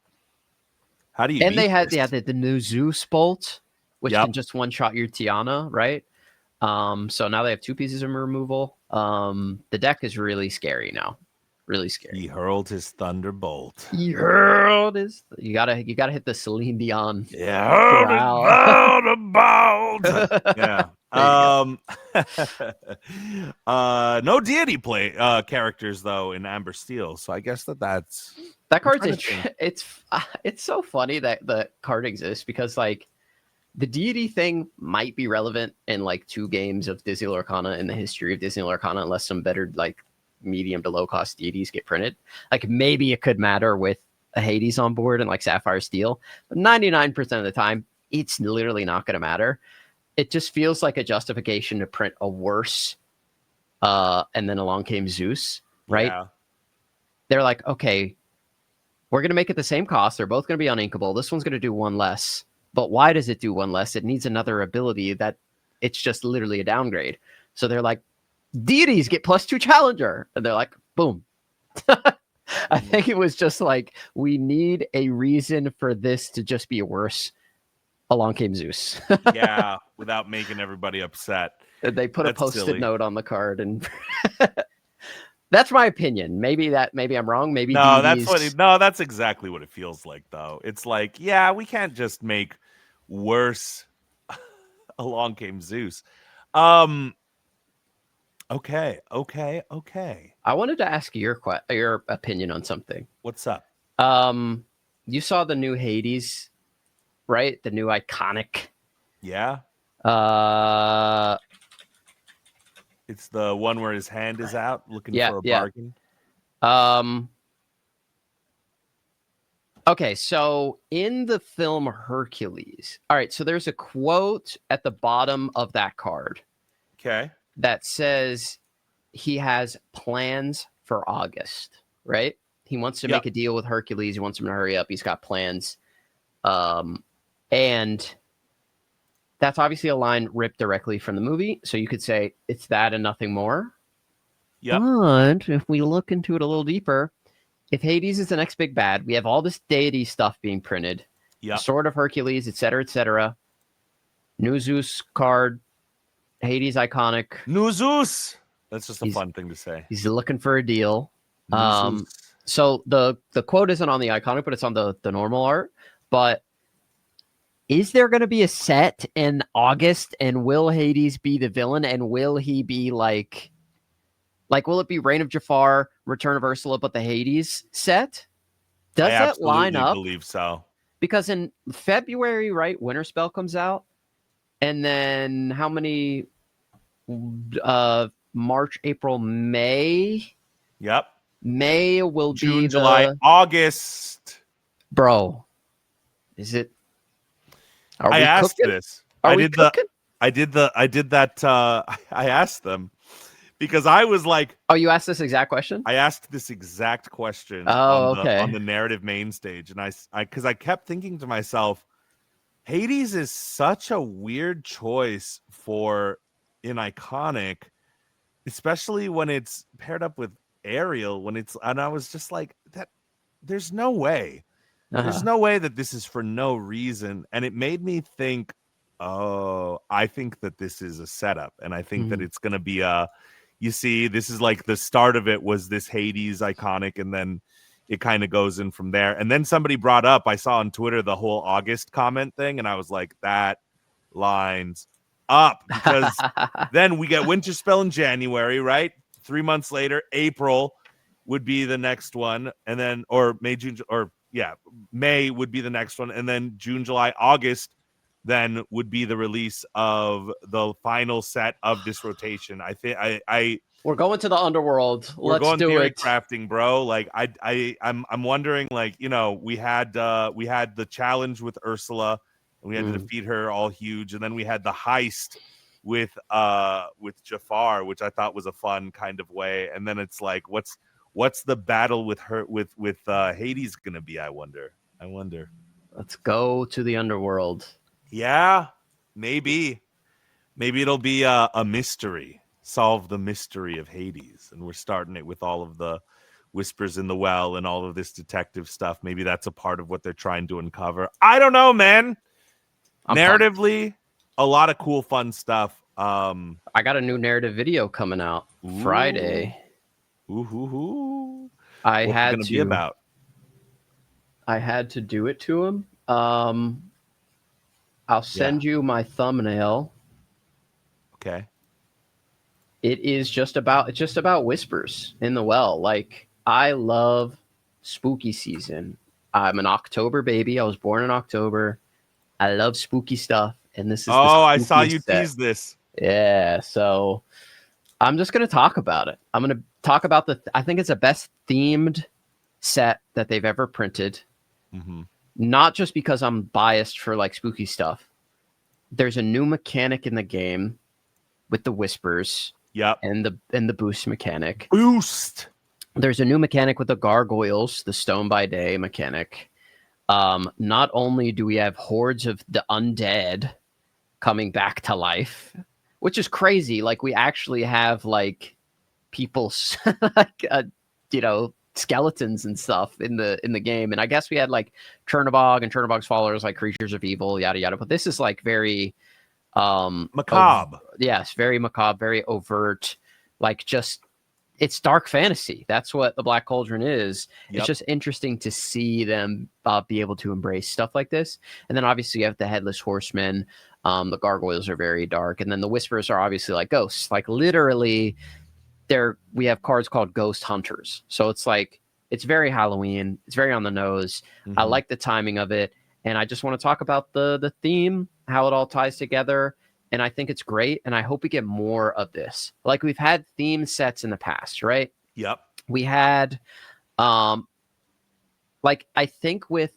how do you? And they had the new Zeus Bolt, which can just one-shot your Tiana, right? So now they have 2 pieces of removal. The deck is really scary now. Really scary. He hurled his thunderbolt. You gotta hit the Celine Dion. Yeah, hurled his thunderbolt. Yeah. No deity play characters though in Amber Steel, so I guess that card's it's so funny that the card exists, because like the deity thing might be relevant in like 2 games of Disney Lorcana in the history of Disney Lorcana, unless some better like medium to low cost deities get printed. Like maybe it could matter with a Hades on board and like Sapphire Steel, but 99% of the time it's literally not going to matter. It just feels like a justification to print a worse and then along came Zeus, right? Yeah. They're like, okay, we're going to make it the same cost. They're both going to be uninkable. This one's going to do 1 less. But why does it do 1 less? It needs another ability that it's just literally a downgrade. So they're like, deities get +2 challenger. And they're like, boom. I think it was just like, we need a reason for this to just be worse. Along came Zeus. Yeah, without making everybody upset. They put a post-it note on the card, and that's my opinion. Maybe I'm wrong. Maybe that's exactly what it feels like, though. It's like, yeah, we can't just make worse. Along came Zeus. Okay. I wanted to ask your opinion on something. What's up? You saw the new Hades, right? The new iconic. Yeah. It's the one where his hand is out looking for a bargain. Okay, so in the film Hercules, all right, so there's a quote at the bottom of that card. Okay. That says he has plans for August, right? He wants to make a deal with Hercules. He wants him to hurry up. He's got plans. And that's obviously a line ripped directly from the movie. So you could say it's that and nothing more. Yeah. But if we look into it a little deeper, if Hades is the next big bad, we have all this deity stuff being printed. Yeah. Sword of Hercules, etc., etc. New Zeus card, Hades iconic. New Zeus. That's just a He's- fun thing to say. He's looking for a deal. New Zeus. So the quote isn't on the iconic, but it's on the normal art. But is there going to be a set in August, and will Hades be the villain, and will he be like will it be Reign of Jafar, Return of Ursula, but the Hades set? Does I that line absolutely up? believe so. Because in February, right, Winter Spell comes out, and then how many? March, April, May. Yep. May will June, be July, August. Bro, is it? Are I we asked cooking? this. Are I we did cooking? I did that. I asked them because I was like, Oh, you asked this exact question? I asked this exact question Oh, on okay. the narrative main stage, and because I kept thinking to myself, Hades is such a weird choice for an iconic, especially when it's paired up with Ariel. And I was just like, that. There's no way. There's no way that this is for no reason. And it made me think, oh, I think that this is a setup. And I think that it's going to be you see, this is like the start of it was this Hades iconic. And then it kind of goes in from there. And then somebody brought up, I saw on Twitter, the whole August comment thing. And I was like, that lines up. Because then we get Winter Spell in January, right? 3 months later, April would be the next one. And then, or May, June, or yeah, May would be the next one, and then June, July, August then would be the release of the final set of this rotation. I think we're going to the underworld. We're Let's do theory it. crafting, bro. Like I'm wondering, like, you know, we had the challenge with Ursula, and we had to defeat her all huge, and then we had the heist with Jafar, which I thought was a fun kind of way, and then it's like, what's the battle with her with Hades gonna be? I wonder. Let's go to the underworld. Yeah, maybe it'll be a mystery. Solve the mystery of Hades, and we're starting it with all of the whispers in the well and all of this detective stuff. Maybe that's a part of what they're trying to uncover. I don't know, man. Narratively, a lot of cool, fun stuff. I got a new narrative video coming out Friday. I had to. Be about? I had to do it to him. I'll send you my thumbnail. Okay. It's just about whispers in the well. Like, I love spooky season. I'm an October baby. I was born in October. I love spooky stuff, and this is. I saw you tease this. Yeah, so I'm just gonna talk about it. I'm gonna talk about I think it's the best themed set that they've ever printed. Not just because I'm biased for like spooky stuff. There's a new mechanic in the game with the whispers. Yep. And the boost mechanic. Boost. There's a new mechanic with the gargoyles, the stone by day mechanic. Not only do we have hordes of the undead coming back to life, which is crazy. Like, we actually have like people like skeletons and stuff in the game. And I guess we had like Chernobog and Chernobog's followers, like creatures of evil, yada yada. But this is like very macabre. Yes, very macabre, very overt. Like, just, it's dark fantasy. That's what the Black Cauldron is. Yep. It's just interesting to see them be able to embrace stuff like this. And then obviously you have the Headless Horsemen. The gargoyles are very dark, and then the whispers are obviously like ghosts. Like, literally, we have cards called Ghost Hunters. So it's like, it's very Halloween. It's very on the nose. I like the timing of it, and I just want to talk about the theme, how it all ties together. And I think it's great, and I hope we get more of this. Like, we've had theme sets in the past, right? Yep. We had, like, I think with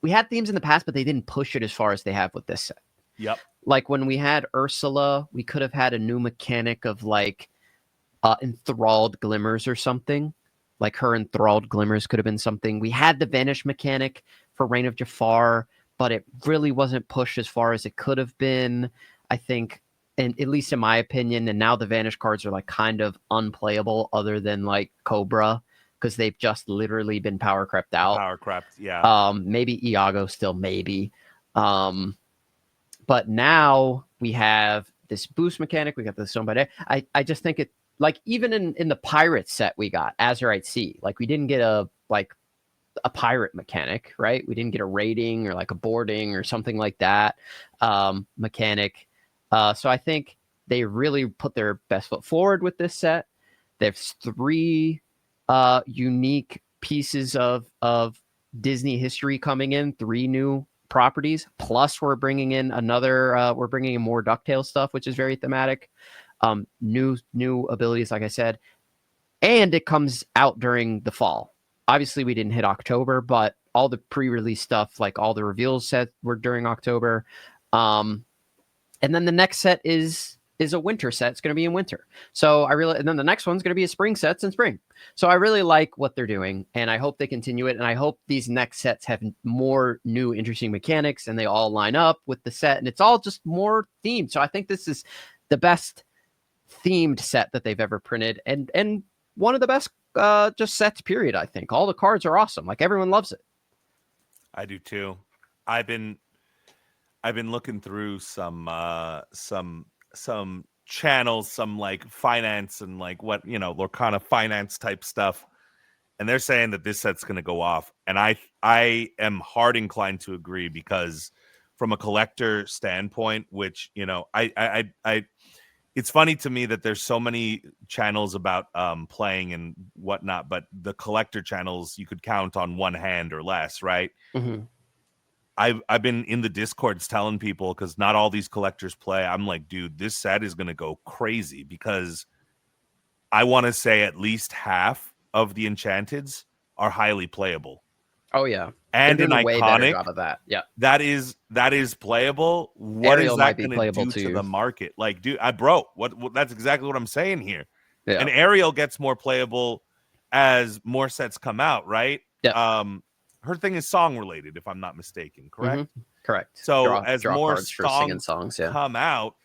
we had themes in the past, but they didn't push it as far as they have with this set. Yep. Like, when we had Ursula, we could have had a new mechanic of like enthralled glimmers or something. Like, her enthralled glimmers could have been something. We had the vanish mechanic for Reign of Jafar, but it really wasn't pushed as far as it could have been, I think, and at least in my opinion. And now the vanish cards are like kind of unplayable, other than like Cobra. because they've just literally been power crept out. Power crept, yeah. Maybe Iago still, maybe. But now we have this boost mechanic. We got the Stone by Day. I just think it, like, even in the pirate set we got Azurite Sea, like we didn't get a pirate mechanic, right? We didn't get a raiding or like a boarding or something like that mechanic. So I think they really put their best foot forward with this set. There's 3 unique pieces of Disney history coming in, 3 new properties. Plus, we're bringing in we're bringing in more DuckTales stuff, which is very thematic. New abilities, like I said, and it comes out during the fall. Obviously, we didn't hit October, but all the pre-release stuff, like all the reveals set, were during October. And then the next set is a winter set. It's going to be in winter. And then the next one's going to be a spring set in spring. So I really like what they're doing, and I hope they continue it. And I hope these next sets have more new, interesting mechanics, and they all line up with the set, and it's all just more themed. So I think this is the best themed set that they've ever printed, and one of the best just sets, period. I think all the cards are awesome. Like, everyone loves it. I do too. I've been looking through some channels, some like finance and like what, Lorcana finance type stuff, and they're saying that this set's going to go off, and I am hard inclined to agree, because from a collector standpoint, which I it's funny to me that there's so many channels about playing and whatnot, but the collector channels you could count on one hand or less, right? Mm-hmm. I've been in the Discords telling people, because not all these collectors play. I'm like, dude, this set is going to go crazy, because I want to say at least half of the Enchanteds are highly playable. Oh yeah, and an way better iconic job of that. Yeah, that is playable. What Ariel is might that be going to playable do to too. the market? Like, dude, what that's exactly what I'm saying here. Yeah. And Ariel gets more playable as more sets come out, right? Yeah. Her thing is song related, if I'm not mistaken, correct? Mm-hmm. Correct. So as draw more cards for singing songs, yeah, come out,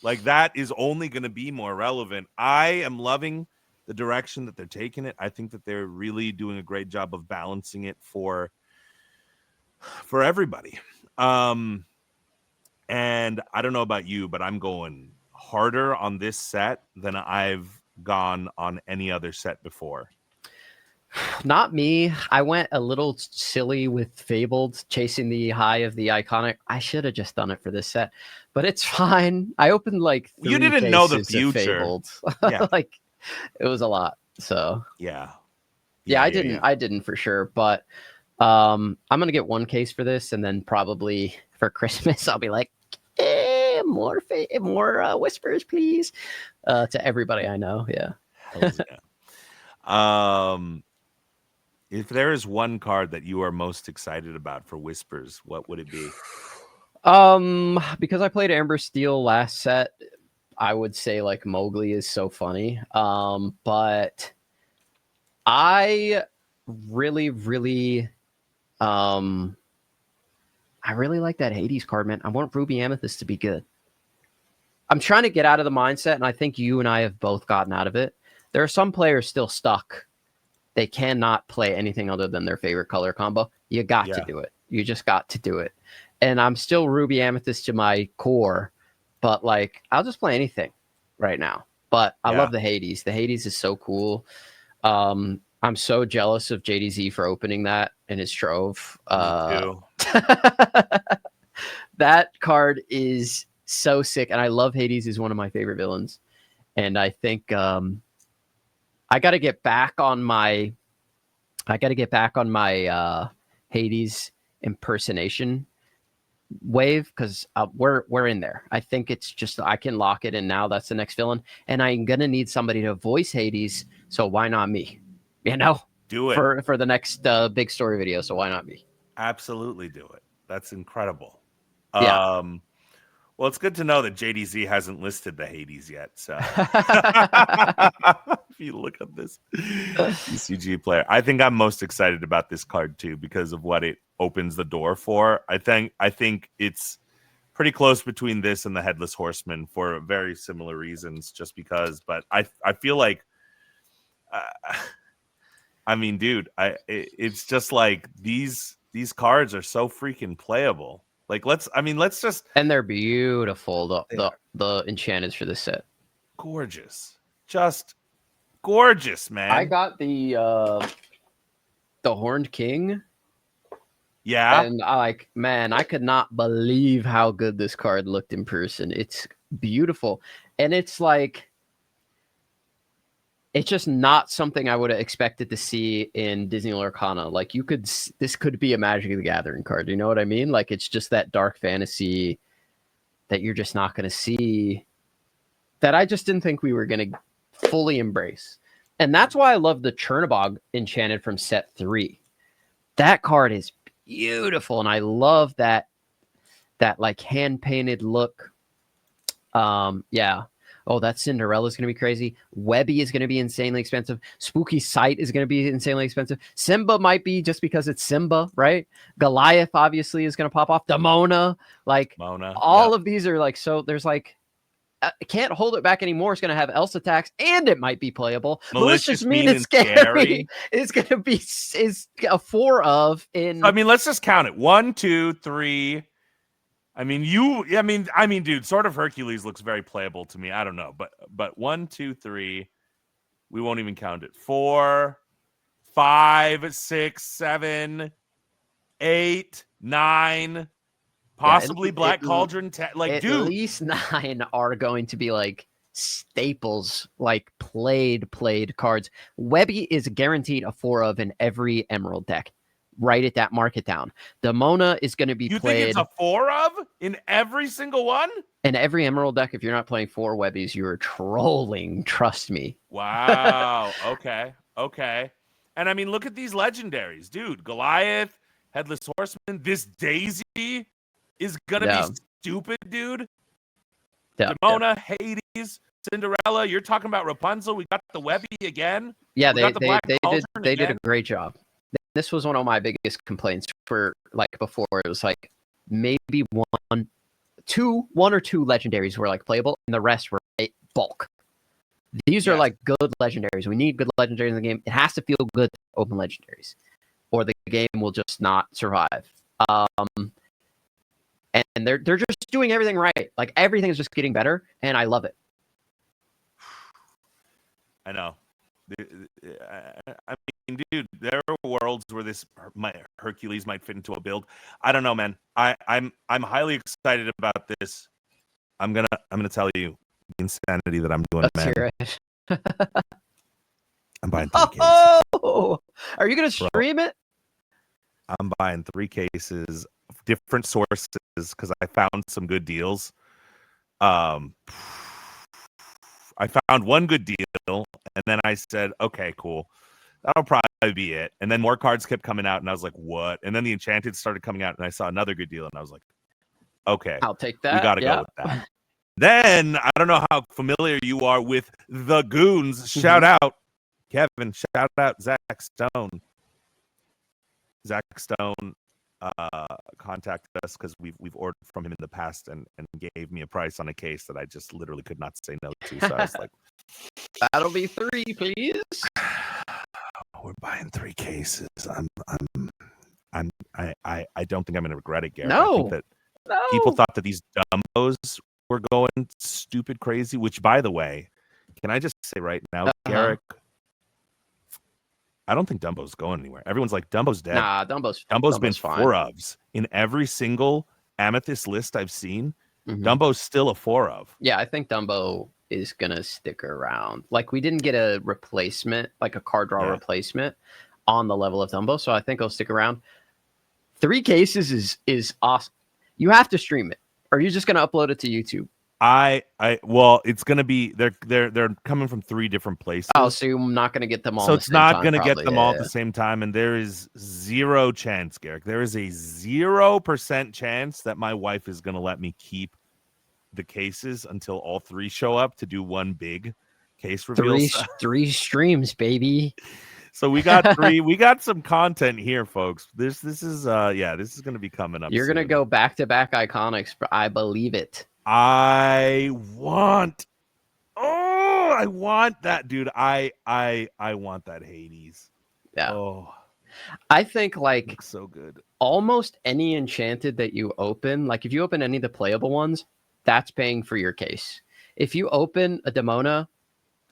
like, that is only going to be more relevant. I am loving the direction that they're taking it. I think that they're really doing a great job of balancing it for everybody. And I don't know about you, but I'm going harder on this set than I've gone on any other set before. Not me. I went a little silly with Fabled, chasing the high of the iconic. I should have just done it for this set, but it's fine. I opened like 3 you didn't know the cases of future. Fabled. Yeah. Like, it was a lot. So yeah, I didn't for sure, but I'm gonna get 1 case for this, and then probably for Christmas I'll be like, more whispers, please, to everybody I know. Yeah. If there is one card that you are most excited about for Whispers, what would it be? Because I played Amber Steel last set, I would say like Mowgli is so funny. But I really like that Hades card, man. I want Ruby Amethyst to be good. I'm trying to get out of the mindset, and I think you and I have both gotten out of it. There are some players still stuck. They cannot play anything other than their favorite color combo. You got to do it. You just got to do it. And I'm still Ruby Amethyst to my core, but like, I'll just play anything right now. But I love the Hades. The Hades is so cool. I'm so jealous of JDZ for opening that in his trove. Me too. That card is so sick, and I love Hades. Is one of my favorite villains, and I think I got to get back on my Hades impersonation wave, because we're in there. I think it's just I can lock it in now. That's the next villain, and I'm gonna need somebody to voice Hades. So why not me? Do it for the next big story video. So why not me? Absolutely do it. That's incredible. Yeah. Well, it's good to know that JDZ hasn't listed the Hades yet. So if you look at this ECG player, I think I'm most excited about this card too, because of what it opens the door for. I think it's pretty close between this and the Headless Horseman for very similar reasons, just because. But I feel like I mean, dude, it's just like these cards are so freaking playable. Like, let's just. And they're beautiful. They The enchanteds for this set. Gorgeous, just gorgeous, man. I got the Horned King. Yeah. And I could not believe how good this card looked in person. It's beautiful. And it's like, it's just not something I would have expected to see in Disney Lorcana. Like, this could be a Magic the Gathering card. You know what I mean? Like, it's just that dark fantasy that you're just not going to see, that I just didn't think we were going to fully embrace. And that's why I love the Chernobog Enchanted from set 3. That card is beautiful, and I love that like hand painted look. Yeah. Oh, that Cinderella's gonna be crazy. Webby is gonna be insanely expensive. Spooky Sight is gonna be insanely expensive. Simba might be, just because it's Simba, right? Goliath obviously is gonna pop off. Demona, like Mona, all of these are like, so there's like, I can't hold it back anymore. It's going to have Elsa attacks, and it might be playable. Malicious, Mean, and scary. It's going to be is a 4 of in. I mean, let's just count it. 1, 2, 3. I mean, dude, Sword of Hercules looks very playable to me. I don't know, but 1, 2, 3. We won't even count it. 4, 5, 6, 7, 8, 9. Possibly Black Cauldron. Like, at dude, least 9 are going to be like staples, like played cards. Webby is guaranteed a 4 of in every Emerald deck. Write it down, mark it down. Demona is going to be played. You think it's a 4 of in every single one? In every Emerald deck. If you're not playing 4 Webbies, you are trolling. Trust me. Wow. Okay. And I mean, look at these legendaries, dude. Goliath, Headless Horseman, this Daisy is gonna be stupid, dude. Demona, Hades, Cinderella. You're talking about Rapunzel. We got the Webby again. Yeah, they did a great job. This was one of my biggest complaints for, like, before. It was like maybe one or two legendaries were like playable, and the rest were bulk. These are like good legendaries. We need good legendaries in the game. It has to feel good to open legendaries, or the game will just not survive. And they're just doing everything right. Like, everything is just getting better, and I love it. I know. I mean, dude, there are worlds where Hercules might fit into a build. I don't know, man. I'm highly excited about this. I'm gonna tell you the insanity that I'm doing, man. Hear it. I'm buying 3 cases. Oh, are you gonna stream it? I'm buying 3 cases of different sources because I found some good deals. I found one good deal, and then I said, okay, cool. That'll probably be it. And then more cards kept coming out, and I was like, what? And then the Enchanted started coming out, and I saw another good deal, and I was like, okay. I'll take that. We got to go with that. Then, I don't know how familiar you are with the Goons. Shout out, Kevin. Shout out, Zach Stone. Zach Stone contacted us because we've ordered from him in the past and gave me a price on a case that I just literally could not say no to. So I was like, that'll be 3, please. We're buying 3 cases. I don't think I'm gonna regret it, Garrick. No. I think that people thought that these Dumbos were going stupid crazy, which, by the way, can I just say right now, Garrick, I don't think Dumbo's going anywhere. Everyone's like, Dumbo's dead. Nah, Dumbo's been fine. 4 ofs in every single Amethyst list I've seen. Dumbo's still a 4 of. Yeah, I think Dumbo is gonna stick around. Like, we didn't get a replacement, like a card draw replacement on the level of Dumbo, so I think he'll stick around. 3 cases is awesome. You have to stream it, or are you just gonna upload it to YouTube? Well, it's gonna be they're coming from 3 different places. Oh, so you're not gonna get them all. So it's not gonna get them all at the same time, and there is 0 chance, Garrick. There is a 0% chance that my wife is gonna let me keep the cases until all 3 show up to do one big case reveal. 3 streams, baby. So we got 3. We got some content here, folks. This is this is gonna be coming up. You're gonna go back-to-back iconics, but I believe it. I want that, dude. I want that Hades. Yeah. Oh, I think like looks so good. almost any enchanted that you open, like if you open any of the playable ones, that's paying for your case. If you open a Demona,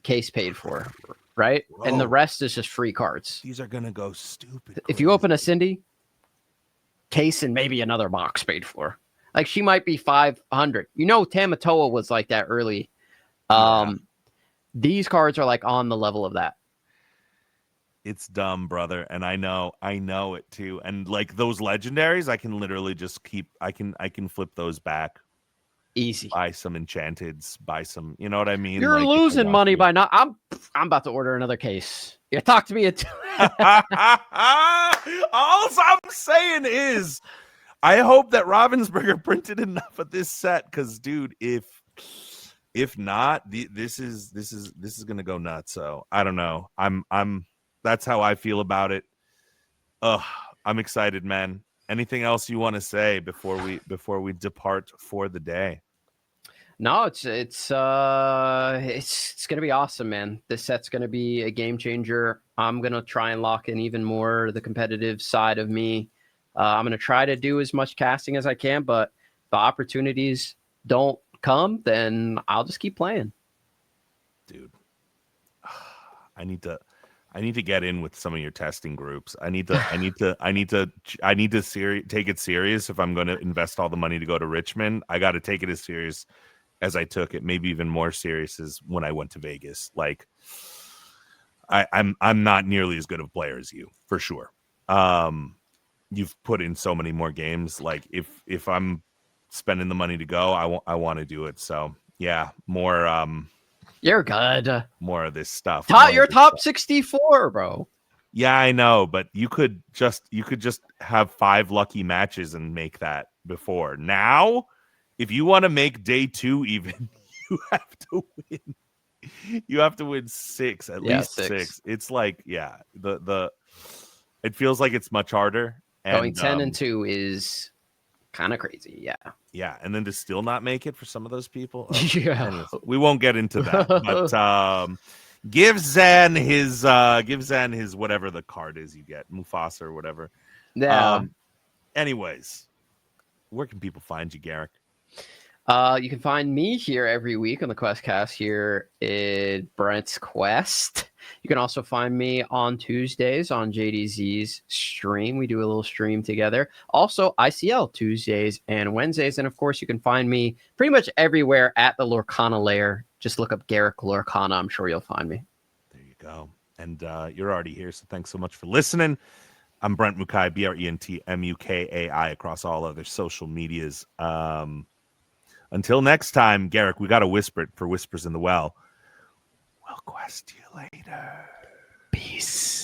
case paid for, right? And the Bro, rest is just free cards. these are gonna go stupid If you crazy. open a Cindy, case and maybe another box paid for. Like she might be 500. You know, Tamatoa was like that early. Yeah. These cards are like on the level of that. It's dumb, brother, and I know it too. And like those legendaries, I can literally just keep. I can flip those back, Easy. buy some enchanteds, buy some. You know what I mean? You're Like if I losing want money to. by not. I'm about to order another case. Yeah, talk to me. All I'm saying is, I hope that Ravensburger printed enough of this set, because, dude, if not, this is gonna go nuts. So I don't know. I'm that's how I feel about it. I'm excited, man. Anything else you want to say before we depart for the day? No, it's gonna be awesome, man. This set's gonna be a game changer. I'm gonna try and lock in even more the competitive side of me. I'm gonna try to do as much casting as I can, but if the opportunities don't come, then I'll just keep playing. Dude, I need to get in with some of your testing groups. I need to take it serious. If I'm going to invest all the money to go to Richmond, I got to take it as serious as I took it, maybe even more serious as when I went to Vegas. Like I'm not nearly as good of a player as you, for sure. You've put in so many more games. Like if I'm spending the money to go, I want to do it. So yeah, You're good. more of this stuff. You're top 64, bro. Yeah, I know, but you could just have 5 lucky matches and make that before. Now, if you want to make day 2 even, you have to win. You have to win 6, at least 6. It's like, yeah, it feels like it's much harder. Going And 10 and 2 is kind of crazy. Yeah. Yeah, and then to still not make it for some of those people. Yeah. Anyways, we won't get into that. But give Zan his whatever the card is you get, Mufasa or whatever. Yeah. Anyways, where can people find you, Garrick? You can find me here every week on the QuestCast here in Brent's Quest. You can also find me on Tuesdays on JDZ's stream. We do a little stream together. Also, ICL Tuesdays and Wednesdays. And of course, you can find me pretty much everywhere at the Lorcana lair. Just look up Garrick Lorcana. I'm sure you'll find me. There you go. And you're already here, so thanks so much for listening. I'm Brent Mukai, BRENTMUKAI, across all other social medias. Until next time, Garrick, we got to whisper it for Whispers in the Well. We'll quest you later. Peace.